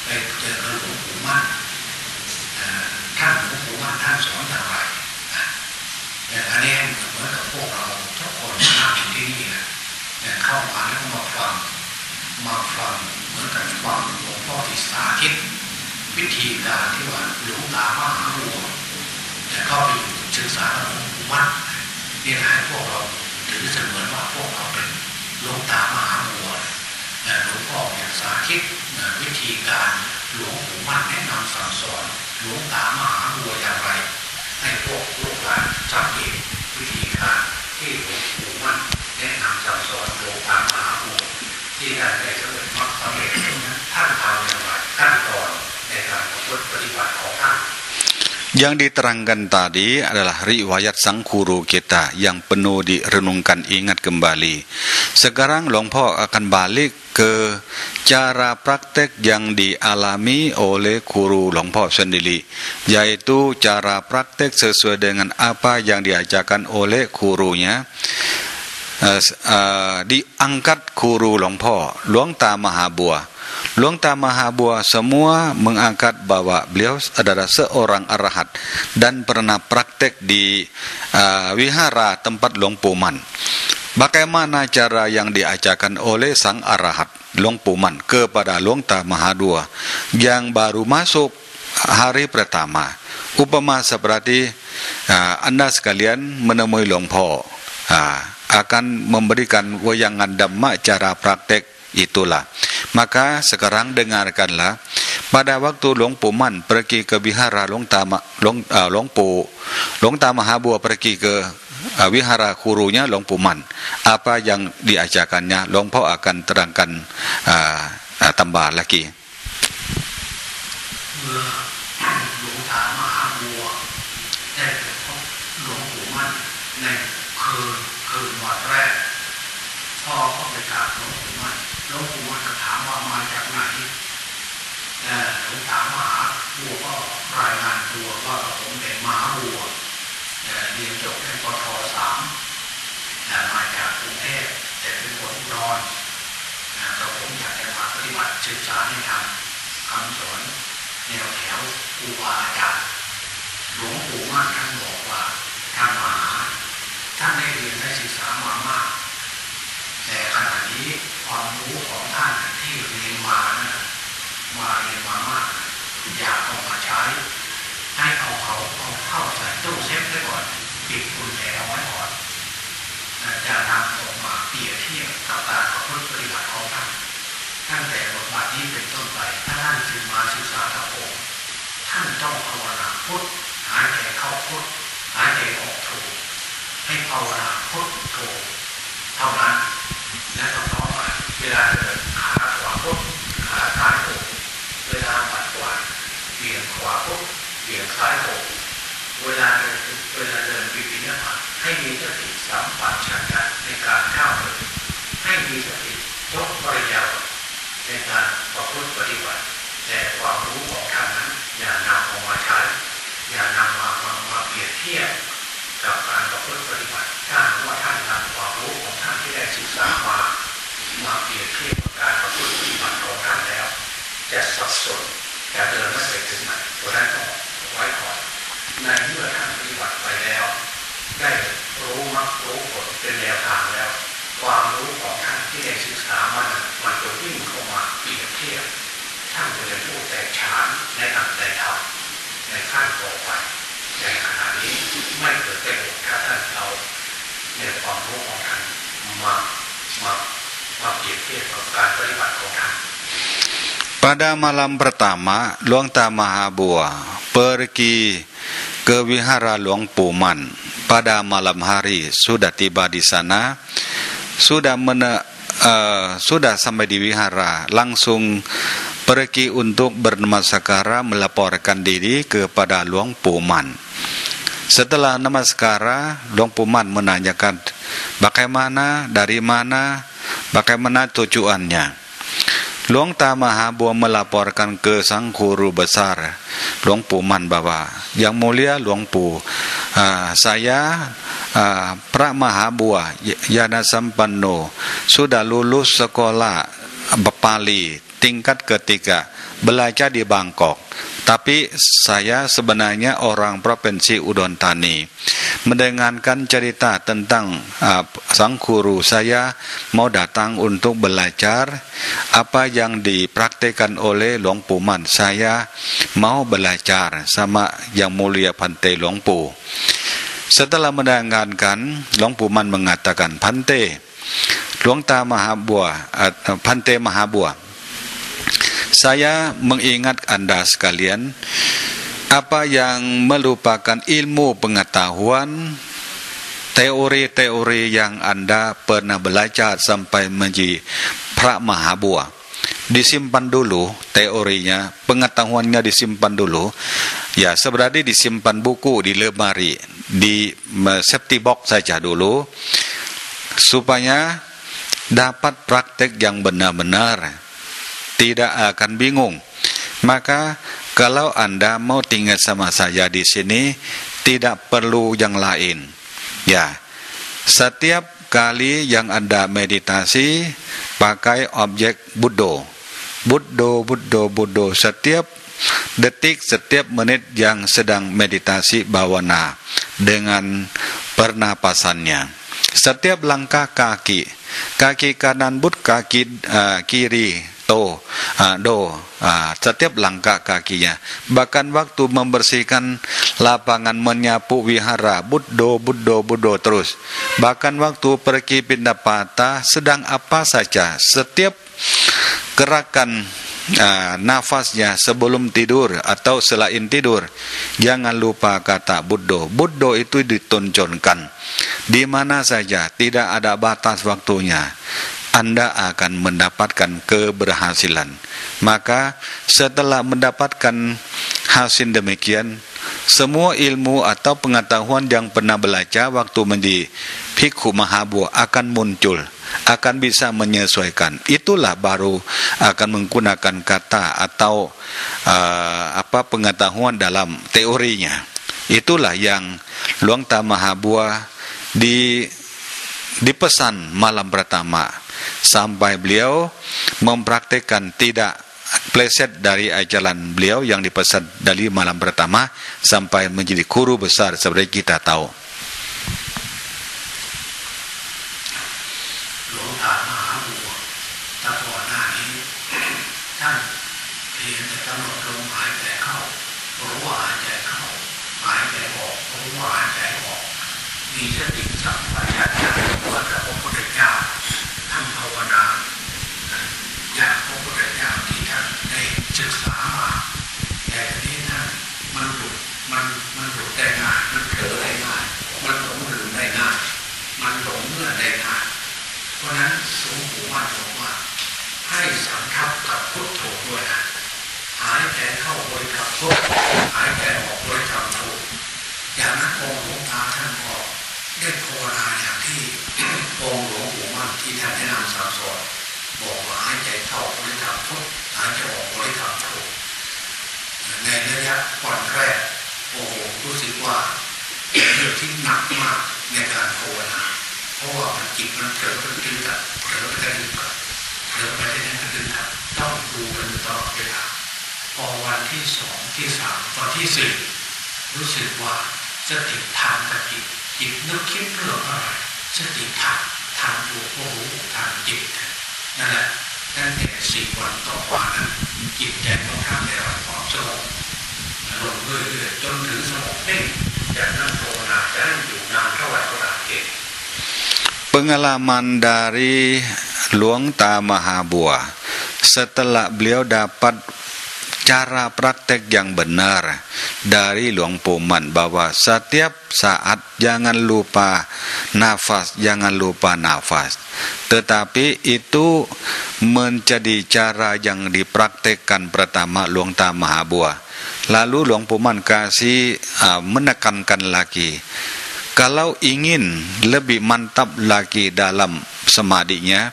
ไปเจอกับหลวงปู่มั่นท่านหลวงปู่มั่นท่านสอนอย่างไรอันนี้เหมือนกับพวกเราทุกคนนั่งอยู่ที่นี่เข้ามาแล้วก็มาฟังเหมือนกันฟังหลวงพ่อที่สาธิตวิธีการที่ว่าหลวงตามหาบัวเข้าไปศึกษาหลวงปู่มั่นนี่แหละพวกเราถือเสมือนว่าพวกเราเป็นหลวงตามหาบัวหลวงพ่ออยากสาธิตวิธีการหลวงปู่มั่นแนะนำสั่งสอนหลวงตามหาบัวอย่างไรให้พวกลูกหลานสังเกตวิธีการที่หลวงปู่มั่นแนะนำสั่งสอนหลวงตามหาบัวที่ท่านได้สำเร็จมรรคสำเร็จท่านทำอย่างไรขั้นตอนในการปฏิบัติของท่าน Yang diterangkan tadi adalah riwayat sang guru kita yang penuh direnungkan ingat kembali. Sekarang Long Po akan balik ke cara praktek yang dialami oleh guru Long Po sendiri, yaitu cara praktek sesuai dengan apa yang diajarkan oleh gurunya. Diangkat guru Long Po, Luang Ta Maha Bua. Luang Ta Mahabua semua mengangkat bahwa beliau adalah seorang arahat dan pernah praktek di wihara tempat Luang Puman. Bagaimana cara yang diajarkan oleh sang arahat Luang Puman kepada Luang Ta Mahadua yang baru masuk hari pertama? Upama seperti Anda sekalian menemui Luang Po, akan memberikan wayangan dhamma cara praktek itulah. Maka sekarang dengarkanlah, pada waktu Luang Puman pergi ke wihara Luang Ta Mahabua pergi ke wihara gurunya Luang Puman, apa yang diajarkannya Luang Po akan terangkan tambah lagi. Pada malam pertama, Luang Ta Mahabua pergi ke wihara Luang Puman. Pada malam hari sudah tiba di sana, sudah sampai di wihara, langsung pergi untuk bernamaskara melaporkan diri kepada Luang Puman. Setelah namaskara, Luang Puman menanyakan bagaimana, dari mana, bagaimana tujuannya. Luang Ta Mahabua melaporkan ke sang guru besar Luang Puman bahwa yang mulia Luang Pu, saya Pra Mahabua Yana Sampanno sudah lulus sekolah Bapali tingkat ketiga, belajar di Bangkok. Tapi saya sebenarnya orang Provinsi Udon Thani. Mendengarkan cerita tentang sang guru, saya mau datang untuk belajar apa yang dipraktikkan oleh Luang Puman. Saya mau belajar sama yang mulia Bhante Luang Pu. Setelah mendengarkan, Luang Puman mengatakan, Bhante Luang Ta Mahabua, Bhante Mahabua, saya mengingat Anda sekalian, apa yang merupakan ilmu pengetahuan, teori-teori yang Anda pernah belajar sampai menjadi Pra Mahabua. Disimpan dulu teorinya, pengetahuannya disimpan dulu. Ya, sebenarnya disimpan buku di lemari, di safety box saja dulu, supaya dapat praktek yang benar-benar, tidak akan bingung. Maka kalau Anda mau tinggal sama saya di sini, tidak perlu yang lain. Ya, setiap kali yang Anda meditasi, pakai objek Buddha. Buddho, Buddho, Buddho setiap detik, setiap menit yang sedang meditasi bhavana dengan pernapasannya. Setiap langkah kaki, kaki kanan but, kaki kiri do, setiap langkah kakinya. Bahkan waktu membersihkan lapangan, menyapu wihara, Buddho, Buddho, Buddho terus. Bahkan waktu pergi pindapata, sedang apa saja, setiap gerakan nafasnya sebelum tidur atau selain tidur, jangan lupa kata Buddho. Buddho itu ditonjolkan di mana saja, tidak ada batas waktunya. Anda akan mendapatkan keberhasilan. Maka setelah mendapatkan hasil demikian, semua ilmu atau pengetahuan yang pernah belajar waktu menjadi Bhikkhu Mahabua akan muncul, akan bisa menyesuaikan. Itulah baru akan menggunakan kata atau pengetahuan dalam teorinya. Itulah yang Luang Ta Mahabua dipesan malam pertama, sampai beliau mempraktikkan tidak pleset dari ajaran beliau yang dipesan dari malam pertama sampai menjadi guru besar seperti kita tahu.รู้สึกว่าสติทางกับจิตนึกคิดเรื่องอะไรสติทางตัวผู้รู้ทางจิตนั่นแหละตั้งแต่10 วันต่อมานั้นจิตใจของท่านได้รับความสงบลงเรื่อยๆจนถึงสงบนิ่งจากนั้นภาวนาจะได้อยู่นานเท่าไหร่ก็ได้เอง Pengalaman dari Luang Ta Mahabua setelah beliau dapat cara praktek yang benar dari Luang Poman bahwa setiap saat jangan lupa nafas, jangan lupa nafas. Tetapi itu menjadi cara yang dipraktekkan pertama Luang Ta Mahabua. Lalu Luang Poman kasih menekankan lagi, kalau ingin lebih mantap lagi dalam semadinya,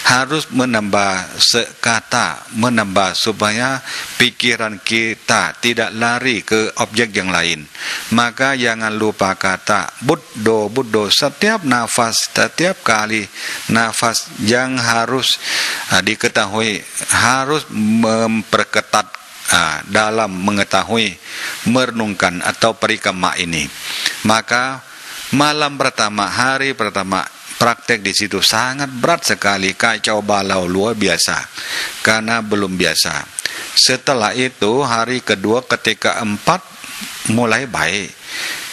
harus menambah sekata, menambah supaya pikiran kita tidak lari ke objek yang lain. Maka jangan lupa kata Buddho, Buddho setiap nafas, setiap kali nafas yang harus diketahui, harus memperketat dalam mengetahui, merenungkan atau parikama ini. Maka malam pertama, hari pertama praktek di situ sangat berat sekali, kacau balau luar biasa karena belum biasa. Setelah itu hari kedua, ketika 4 mulai baik.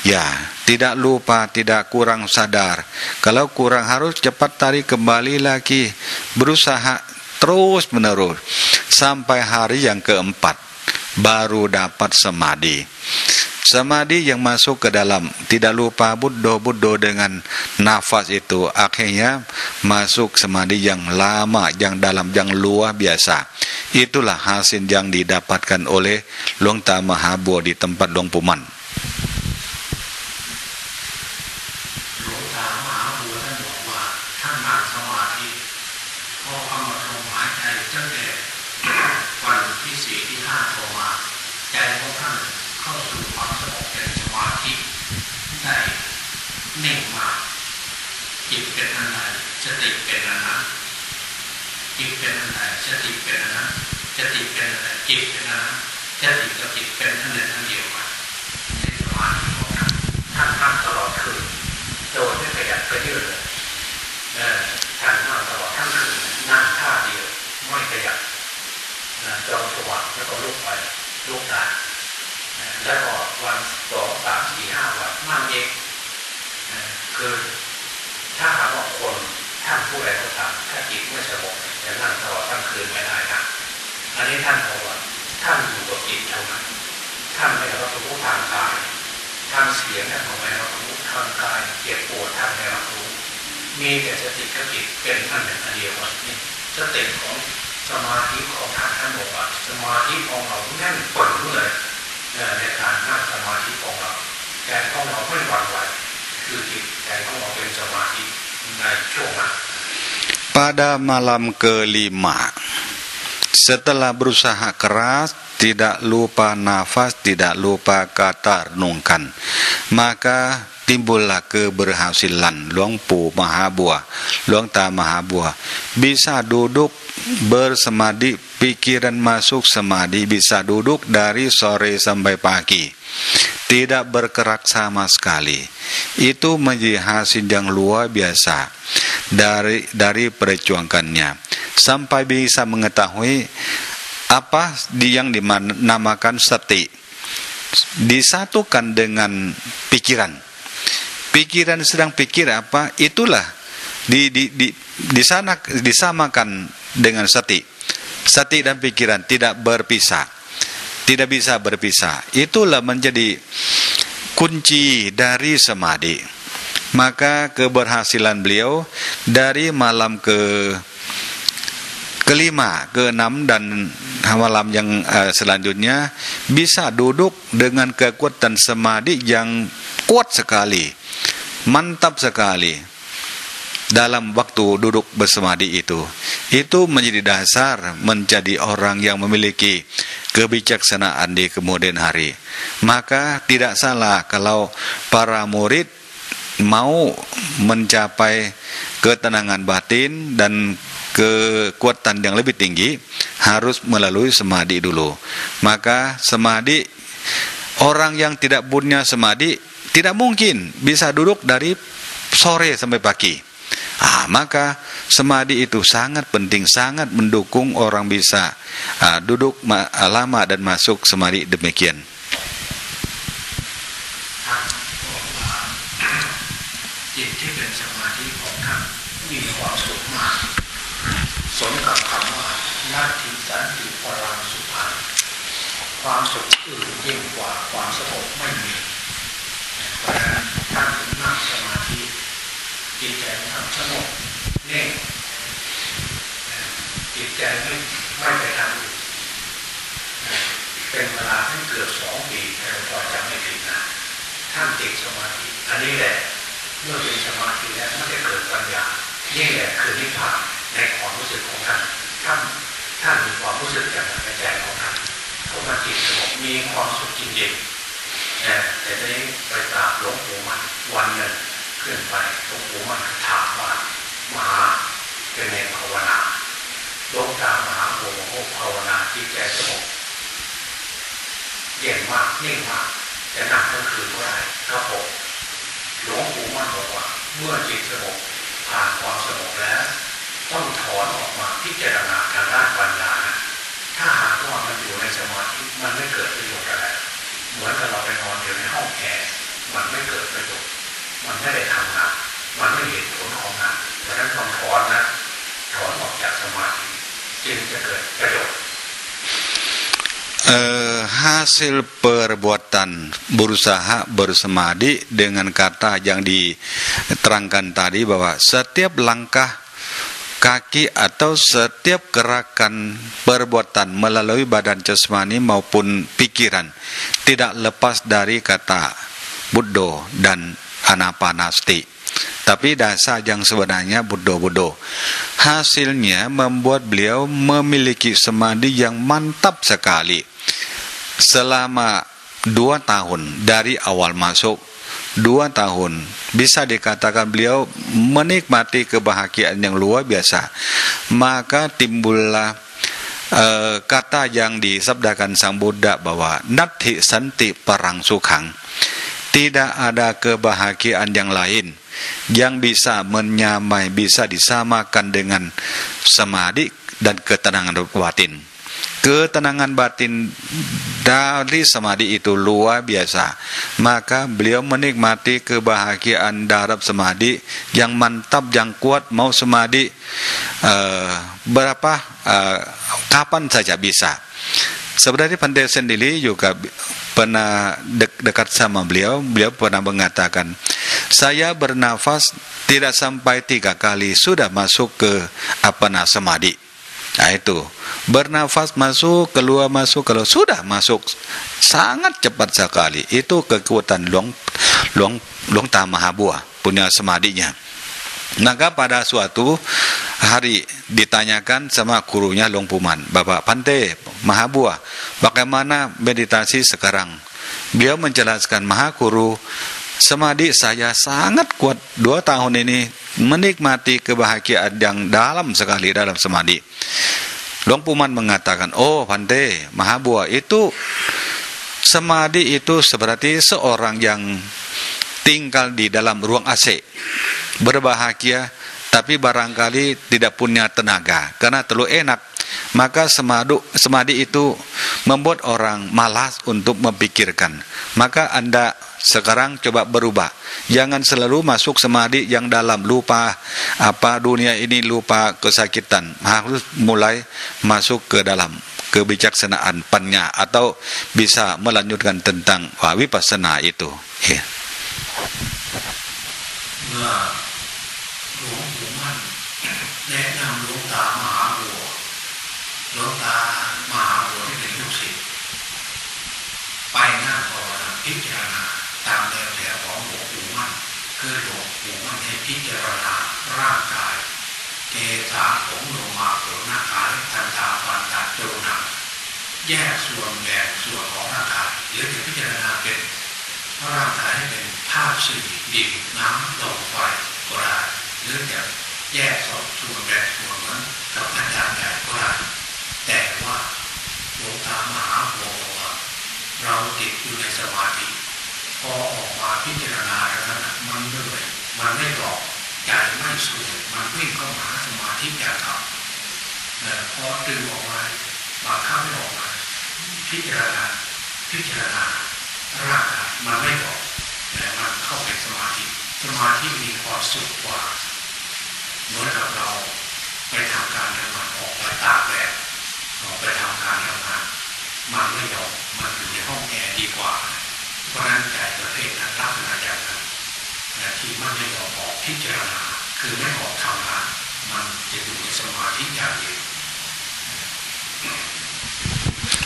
Ya, tidak lupa, tidak kurang sadar. Kalau kurang harus cepat tarik kembali lagi, berusaha terus menerus sampai hari yang keempat baru dapat samadhi. Samadhi yang masuk ke dalam, tidak lupa Buddho, Buddho dengan nafas itu, akhirnya masuk samadhi yang lama, yang dalam, yang luar biasa. Itulah hasil yang didapatkan oleh Luang Ta Mahabua di tempat Luang Poman. สติเป็นจิตเป็นนะสติกับจิตเป็นทั้งหนึ่งทั้งเดียวกันในสมาธิของท่านนั่งตลอดคืนโดยไม่ขยับกระยืดเลยท่านนั่งตลอดทั้งคืนนั่งท่าเดียวไม่ขยับจอมสว่างแล้วก็ลุกไปลุกได้แล้วก็วัน2, 3, 4, 5 วันนั่งเองคือถ้าหากว่าคนท่านผู้ใดก็ตามถ้าจิตไม่สงบจะนั่งตลอดทั้งคืนไม่ได้นะอันนี้ท่านบอกว่าท่านอยู่กับจิตเท่านั้นท่านไม่รับรู้ทางกายทางเสียงท่านไม่รับรู้ทางกายเจ็บปวดท่านไม่รับรู้มีแต่สติกับจิตเป็นท่านหนึ่งอันเดียวกันนี่สติของสมาธิของท่านบอกว่าสมาธิของเราแน่นปึงเลยในการนั่งสมาธิของเราแต่ของเราไม่หวั่นไหวคือจิตใจของเราเป็นสมาธิในช่วงนั้น Pada malam kelima setelah berusaha keras tidak lupa nafas tidak lupa kata renungkan maka timbullah keberhasilan Luang Pu Mahabua Luang Ta Mahabua bisa duduk bersemadi pikiran masuk semadi bisa duduk dari sore sampai pagi tidak bergerak sama sekali itu menjadi hasil yang luar biasa dari perjuangannya sampai bisa mengetahui apa yang dinamakan sati disatukan dengan pikiran sedang pikir apa itulah di sana disamakan dengan sati dan pikiran tidak bisa berpisah itulah menjadi kunci dari samadhi maka keberhasilan beliau dari malam kelima, keenam dan malam yang selanjutnya bisa duduk dengan kekuatan samadhi yang kuat sekali, mantap sekali dalam waktu duduk bersamadhi itu menjadi dasar menjadi orang yang memiliki kebijaksanaan di kemudian hari. Maka tidak salah kalau para murid mau mencapai ketenangan batin dan kekuatan yang lebih tinggi harus melalui samadhi dulu. Maka samadhi, orang yang tidak punya samadhi tidak mungkin bisa duduk dari sore sampai pagi. Maka samadhi itu sangat penting, sangat mendukung orang bisa duduk lama dan masuk samadhi demikian. Hasil perbuatan berusaha bersamadhi dengan kata yang diterangkan tadi bahwa setiap langkah kaki atau setiap gerakan perbuatan melalui badan jasmani maupun pikiran tidak lepas dari kata Buddha dan Anapanasati. Tapi dasar yang sebenarnya Buddha. Hasilnya membuat beliau memiliki samadhi yang mantap sekali. Selama 2 tahun dari awal masuk 2 tahun bisa dikatakan beliau menikmati kebahagiaan yang luar biasa. Maka timbullah kata yang disabdakan Sang Buddha bahwa Natti santi parang sukhang, tidak ada kebahagiaan yang lain yang bisa menyamai, bisa disamakan dengan samadhi dan ketenangan batin. Ketenangan batin dari samadhi itu luar biasa. Maka beliau menikmati kebahagiaan dalam samadhi yang mantap, yang kuat. Mau samadhi kapan saja bisa. Sebenarnya Pandai sendiri juga pernah dekat sama beliau. Beliau pernah mengatakan, saya bernafas tidak sampai 3 kali sudah masuk ke samadhi. Nah itu, bernafas masuk, keluar masuk, kalau sudah masuk sangat cepat sekali. Itu kekuatan Luang Ta Mahabua punya samadhinya. Maka pada suatu hari ditanyakan sama gurunya Luang Puman, Bapak Pandai Mahabua, bagaimana meditasi sekarang? Beliau menjelaskan, Mahaguru, samadhi saya sangat kuat 2 tahun ini, menikmati kebahagiaan yang dalam sekali dalam samadhi. Luang Puman mengatakan, oh Pandai Mahabua, itu samadhi itu seperti seorang yang tinggal di dalam ruang AC, berbahagia tapi barangkali tidak punya tenaga karena terlalu enak. Maka samadhi itu membuat orang malas untuk memikirkan. Maka Anda sekarang coba berubah. Jangan selalu masuk samadhi yang dalam, lupa dunia ini, lupa kesakitan. Harus mulai masuk ke dalam kebijaksanaan panya, atau bisa melanjutkan tentang vipassana itu. Yeah. แนะนำหลวงตามหาบัวหลวงตามหาบัวที่เป็นลูกศิษย์ไปนั่งภาวนาพิจารณาตามแนวแถวของหลวงปู่มั่นคือหลวงปู่มั่นให้พิจารณาร่างกายเกศาผมโลมาขนหน้าขาและทันตาฟันตาโจหนังแยกส่วนแบ่งส่วนของร่างกายหรือจะพิจารณาเป็นร่างกายให้เป็นธาตุสี่ดินน้ำลมไฟก็ได้หรือจะแยกส่วนแบ่งส่วนนั้นกับอาจารย์ใหญ่ก็ได้แต่ว่าหลวงตามหาบัวบอกว่าเราติดอยู่ในสมาธิพอออกมาพิจารณาแล้วนั้นมันเหนื่อยมันไม่หลอกใจไม่สูงมันวิ่งเข้าหาสมาธิอย่างเก่าพอดึงออกมาบางครั้งไม่ออกมาพิจารณาร่างกายมันไม่หลอกแต่มันเข้าเป็นสมาธิมีความสุขกว่าเหมือนกับเราไปทำการทำงานออกไปตากแดดออกไปทำการทำงานมันไม่ยอมมันอยู่ในห้องแอร์ดีกว่าเพราะนั้นใจประเภทนั้นลักษณะอย่างนั้นที่มันไม่ยอมออกพิจารณาคือไม่ออกทำงานมันจะอยู่ในสมาธิอย่างเดียว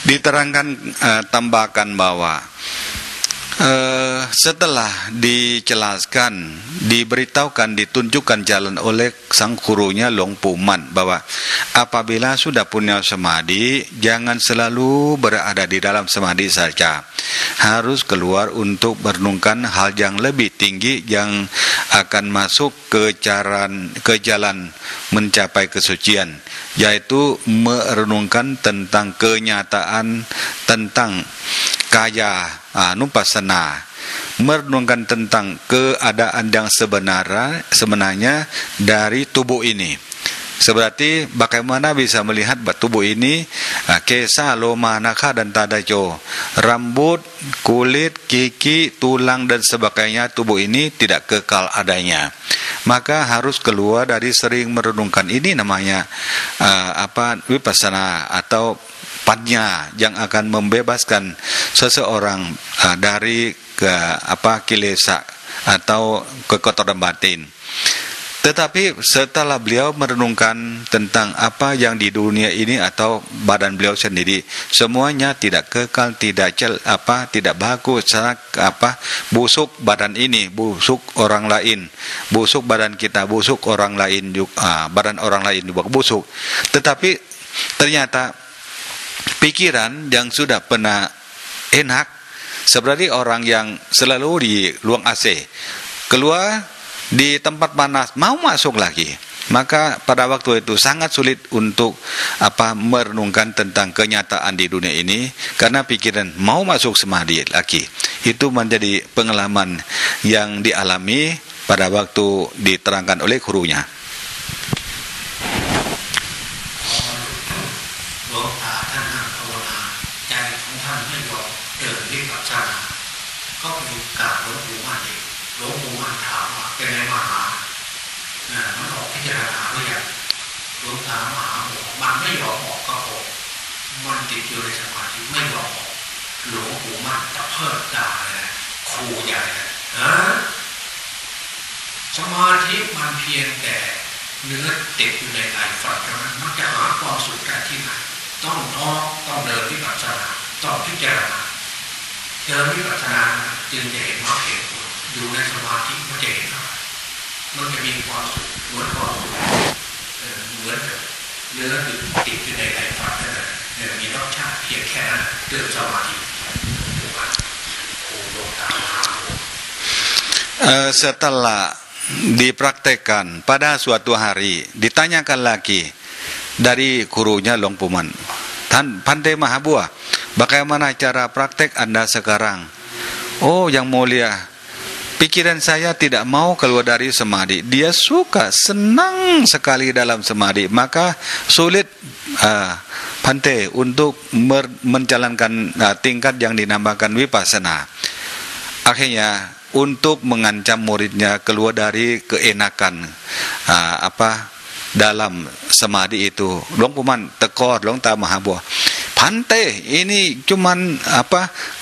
Diterangkan tambahkan bahwa setelah dijelaskan, diberitahukan, ditunjukkan jalan oleh sang gurunya Luang Puman bahwa apabila sudah punya samadhi, jangan selalu berada di dalam samadhi saja, harus keluar untuk merenungkan hal yang lebih tinggi yang akan masuk ke jalan mencapai kesucian, yaitu merenungkan tentang kenyataan, tentang kaya nupassana, merenungkan tentang keadaan yang sebenarnya dari tubuh ini. Seperti bagaimana bisa melihat tubuh ini, kesa, loma, naka dan tadajo, rambut, kulit, gigi, tulang dan sebagainya, tubuh ini tidak kekal adanya. Maka harus keluar dari sering merenungkan ini, namanya vipassana atau panya, yang akan membebaskan seseorang dari kilesa atau kekotoran batin. Tetapi setelah beliau merenungkan tentang apa yang di dunia ini atau badan beliau sendiri, semuanya tidak kekal, tidak bagus, busuk badan ini, busuk orang lain, busuk badan kita, busuk orang lain juga, badan orang lain juga busuk. Tetapi ternyata pikiran yang sudah pernah enak, seperti orang yang selalu di ruang AC, keluar di tempat panas mau masuk lagi, Maka pada waktu itu sangat sulit untuk merenungkan tentang kenyataan di dunia ini, karena pikiran mau masuk samadhi lagi. Itu menjadi pengalaman yang dialami pada waktu diterangkan oleh gurunya. มันติดอยู่ในสมาธิไม่ยอมออกหลวงปู่มั่นตะเพิดด่าเลยครูใหญ่เลยสมาธิมันเพียงแต่เนื้อติดอยู่ในไหลฝันเท่านั้นมันจะหาความสุขได้ที่ไหนต้องเดินวิปัสสนาต้องพิจารณาเดินวิปัสสนาจึงจะเห็นมรรคเห็นผลอยู่ในสมาธิมันจะเห็นมันจะมีความสุขเหมือนความสุขเหมือนกับเนื้อติดอยู่ในไหลฝันนั่นแหละมีรสชาติเพียงแค่นั้นเดินสมาธิโอ้โหตามหา setelah dipraktekkan pada suatu hari ditanyakan lagi dari gurunya Long Puman, Bhante Mahabua, bagaimana cara praktek Anda sekarang? Oh yang mulia, pikiran saya tidak mau keluar dari samadhi. Dia suka, senang sekali dalam samadhi. Maka sulit Bhante untuk menjalankan tingkat yang dinamakan vipassana. Akhirnya untuk mengancam muridnya keluar dari keenakan dalam samadhi itu, Long Puman tekor Long Ta Mahabua, Bhante, ini cuman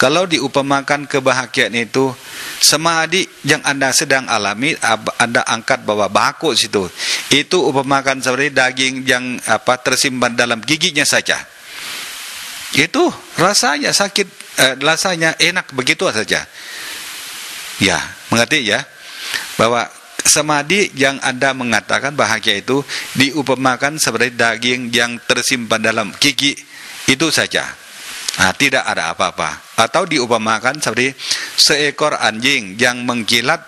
kalau diupamakan kebahagiaan itu samadhi yang Anda sedang alami, Anda angkat bawa baku situ, itu upamakan seperti daging yang tersimpan dalam giginya saja. Itu rasanya sakit, rasanya enak begitu saja. Ya, mengerti ya, bahwa samadhi yang Anda mengatakan bahagia itu diupamakan seperti daging yang tersimpan dalam gigi itu saja. Tidak ada apa-apa. Atau diupamakan seperti seekor anjing yang mengkilat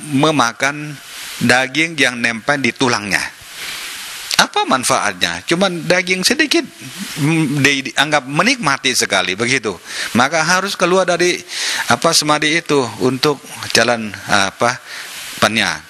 memakan daging yang nempel di tulangnya. Apa manfaatnya? Cuman daging sedikit dianggap menikmati sekali begitu. Maka harus keluar dari samadhi itu untuk jalan panya.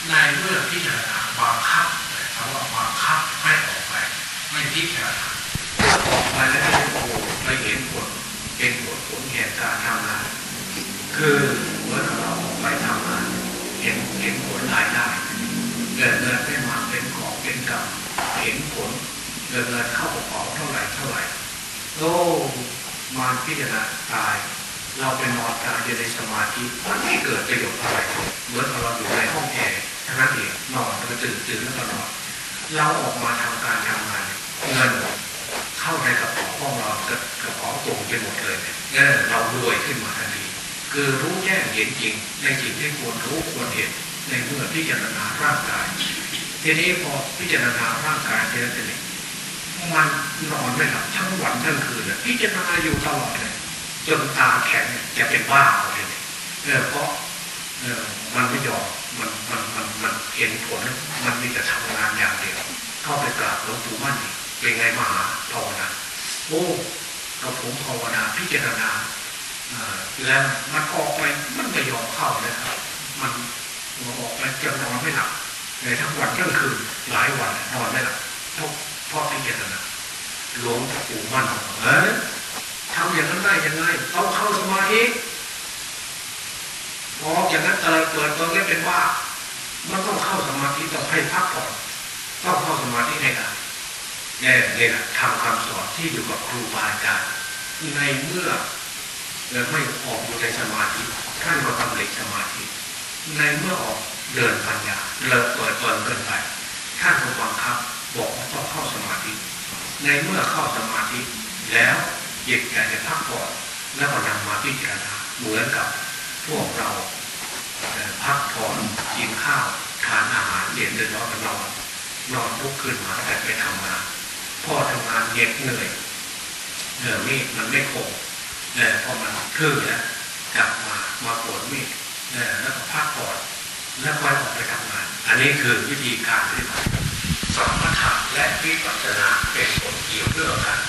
ในเมื่อพิจารณาบังคับคำว่าบังคับให้ออกไปไม่พิจารณาออกไปแล้วไม่เห็นผลเป็นผลแห่งการทำงานคือเมื่อเราออกไปทำงานเห็นผลรายได้เงินไม่มาเป็นของเป็นกรรมเห็นผลเงินเข้ากระเป๋าเท่าไหร่โอ้มาพิจารณาตายเราเป็นนอนตายอยู่ในสมาธิมันไม่เกิดประโยชน์อะไรเหมือนเราอยู่ในห้องแอร์ทั้งนั้นเองนอนแล้วก็ตื่นแล้วก็นอนเราออกมาทำการทำงานเงินเข้าในกระเป๋าของเรากระเป๋าตรงไปหมดเลยเนี่ยเรารวยขึ้นมาทันทีคือรู้แจ้งเห็นจริงในสิ่งที่ควรรู้ควรเห็นในเมื่อพิจารณาร่างกายทีนี้พอพิจารณาร่างกายทีนี้มันนอนไม่หลับทั้งวันทั้งคืนพิจารณาอยู่ตลอดเลยจนตาแข็งจะเป็นบ้าเลยเพราะมันไม่ยอมมันเห็นผลมันมีแต่ทำงานอย่างเดียวเข้าไปกราบหลวงปู่มั่นเป็นไงมหาภาวนาโอ้เราผมภาวนาพิจารณาแล้วมันออกไปมันไม่ยอมเข้าเลยครับมันออกไปจะนอนไม่หลับในทั้งวันทั้งคืนหลายวันนอนไม่หลับเพราะพิจารณาหลวงปู่มั่นทำอย่างนั้นได้ยังไงต้องเข้าสมาธิออกอย่างนั้นอะไรเกิดตอนนี้เป็นว่ามันต้องเข้าสมาธิต้องให้พักผ่อนต้องเข้าสมาธิให้ได้นี่แหละทำคำสอนที่อยู่กับครูบาอาจารย์ในเมื่อไม่ออกอยู่ในสมาธิท่านก็ทำเด็กสมาธิในเมื่อออกเดินปัญญาเลิกเปิดเกินไปท่านก็บังคับบอกว่าต้องเข้าสมาธิในเมื่อเข้าสมาธิแล้วจิตใจจะพักผ่อนแล้วก็นำมาพิจารณาเหมือนกับพ พวกเราพักผ่อนกินข้าวทานอาหารเย็นเดินนอนลุกขึ้นมาแต่ไปทำงานพ่อทำงานเหน็ดเหนื่อยมีดมันไม่คมพอมันทื่อแล้วกลับมาปวดมีดแล้วก็พักผ่อนแล้วค่อยออกไปทำงานอันนี้คือวิธีการปฏิบัติสมถะและวิปัสสนาเป็นผลเกี่ยวเนื่องกัน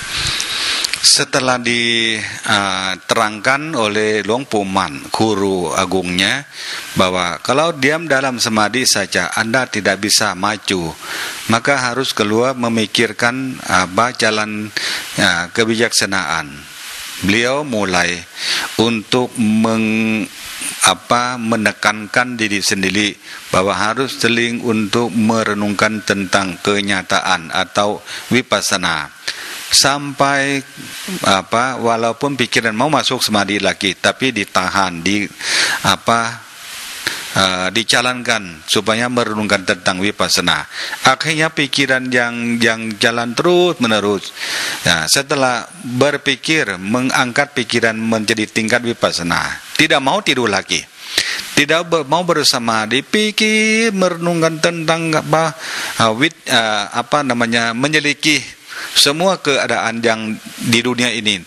Setelah diterangkan oleh Luang Puman, guru agungnya, bahwa kalau diam dalam samadhi saja Anda tidak bisa maju, maka harus keluar memikirkan jalan kebijaksanaan. Beliau mulai untuk menekankan diri sendiri bahwa harus seling untuk merenungkan tentang kenyataan atau vipassana. Sampai walaupun pikiran mau masuk samadhi lagi, tapi ditahan, dijalankan supaya merenungkan tentang vipassana. Akhirnya pikiran yang jalan terus menerus. Nah, setelah berpikir mengangkat pikiran menjadi tingkat vipassana, tidak mau tidur lagi, tidak mau bersamadhi, pikir merenungkan tentang menyeliki semua keadaan yang di dunia ini,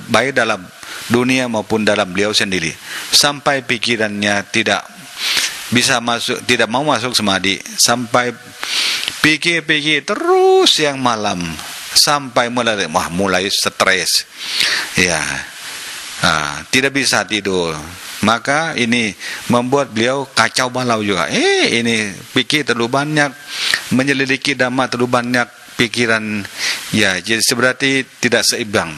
baik dalam dunia maupun dalam beliau sendiri, sampai pikirannya tidak bisa masuk, tidak mau masuk samadhi, sampai pikir terus yang malam, sampai mulai stres, tidak bisa tidur. Maka ini membuat beliau kacau balau juga. Ini pikir terlalu banyak, menyelidiki dhamma terlalu banyak, pikiran jadi seperti tidak seimbang.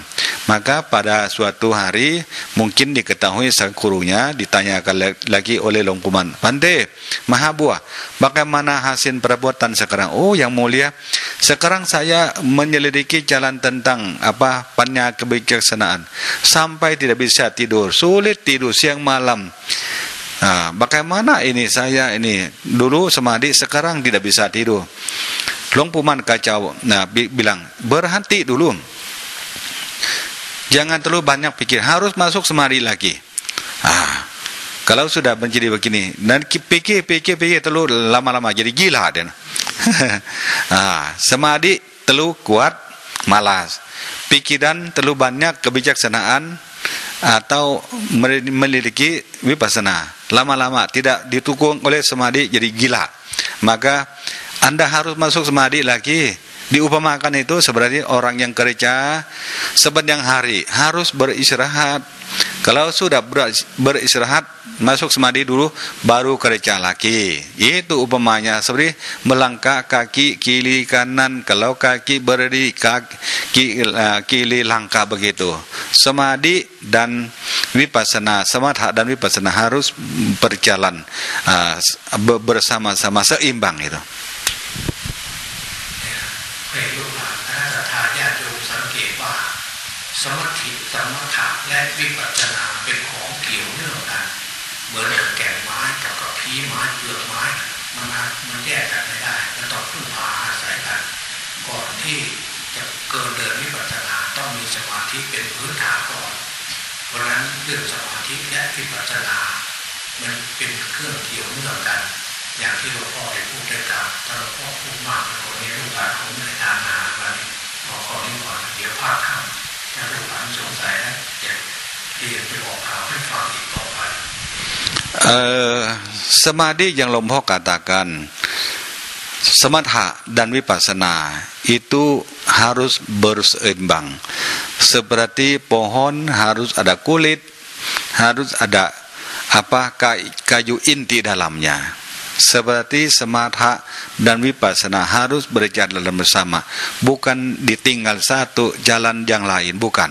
Maka pada suatu hari mungkin diketahui sang gurunya, ditanyakan lagi oleh Luang Puman, Bante Mahabuah, bagaimana hasil perbuatan sekarang? Oh yang mulia, sekarang saya menyelidiki jalan tentang pannya kebijaksanaan sampai tidak bisa tidur, sulit tidur siang malam. Bagaimana ini saya ini dulu samadhi, sekarang tidak bisa tidur. Luang Puman kacau, bilang berhenti dulu, jangan terlalu banyak pikir, harus masuk samadhi lagi. Kalau sudah menjadi begini dan pikir terlalu lama-lama jadi gila dan samadhi terlalu kuat malas, pikiran terlalu banyak kebijaksanaan atau memiliki vipassana, lama-lama tidak didukung oleh samadhi jadi gila. Maka Anda harus masuk samadhi lagi. Diupamakan itu seperti orang yang kerja sepanjang hari harus beristirahat. Kalau sudah beristirahat, masuk samadhi dulu, baru kerja lagi. Itu upamanya seperti melangkah kaki kiri kanan. Kalau kaki berdiri, kiri langkah begitu. Samadhi dan vipassana, samatha dan vipassana harus berjalan bersama-sama, seimbang itu. ให้ลูกหลานคณะสัตยาญาติโยมสังเกตว่าสมาธิสมถะและวิปัสสนาเป็นของเกี่ยวเนื่องกันเหมือนกับแก่นไม้กับพีไม้เปลือกไม้มันแยกกันไม่ได้มันต้องพึ่งพาอาศัยกันก่อนที่จะเกิดเดินวิปัสสนาต้องมีสมาธิเป็นพื้นฐานก่อนเพราะฉะนั้นเรื่องสมาธิและวิปัสสนามันเป็นเครื่องเกี่ยวเนื่องกันอย่างที่หลวงพ่อได้พูดได้กล่าวถ้าหลวงพ่อพูดมากในคนนี้ลูกหลานคงไม่ได้ทานอาหารวันนี้ขอข้อนี้ก่อนเดี๋ยวพลาดคำถ้าลูกหลานสงสัยนะจะเรียนไปบอกข่าวให้ฟังอีกต่อไปsamadhi yang Luang Po katakan, samatha dan vipassana itu harus berseimbang. Seperti pohon harus ada kulit, harus ada kayu inti dalamnya. Seperti samatha dan vipassana harus berjalan bersama, bukan ditinggal satu jalan yang lain, bukan.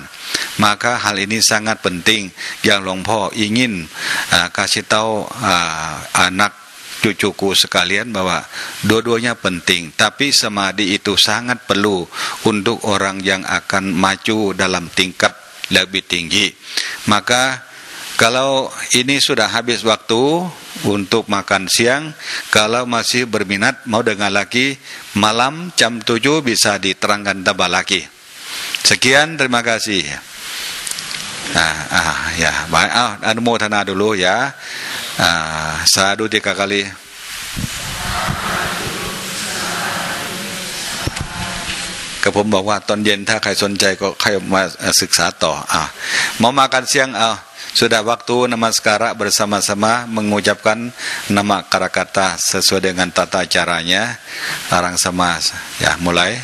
Maka hal ini sangat penting yang Luang Po ingin kasih tahu anak cucuku sekalian bahwa dua-duanya penting, tapi samadhi itu sangat perlu untuk orang yang akan maju dalam tingkat lebih tinggi. Maka kalau ini sudah habis waktu untuk makan siang, kalau masih berminat mau dengar lagi, malam jam 7 bisa diterangkan tambah lagi. Sekian, terima kasih. Ya baik, anumothana dulu ya. Sadu 3 kali.ก็ผมบอกว่าตอนเย็นถ้าใครสนใจก็ใครมาศึกษาต่อmau makan siang sudah waktu namaskara bersama-sama mengucapkan nama karakata sesuai dengan tata caranya. Larang sama ya mulai.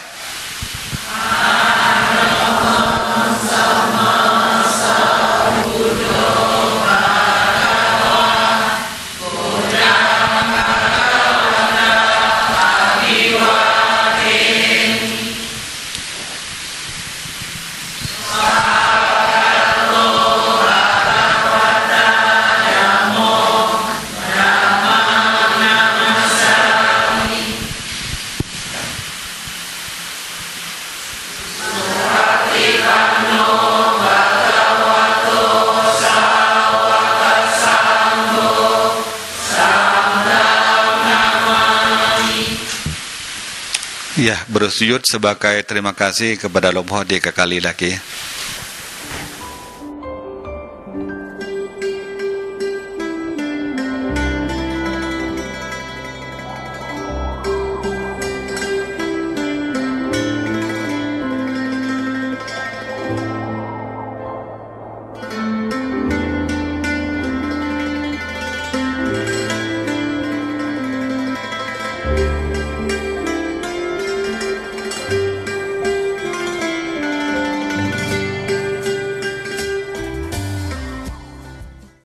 Ya, bersujud sebagai terima kasih kepada Hluangพ่อ 3 kali lagi.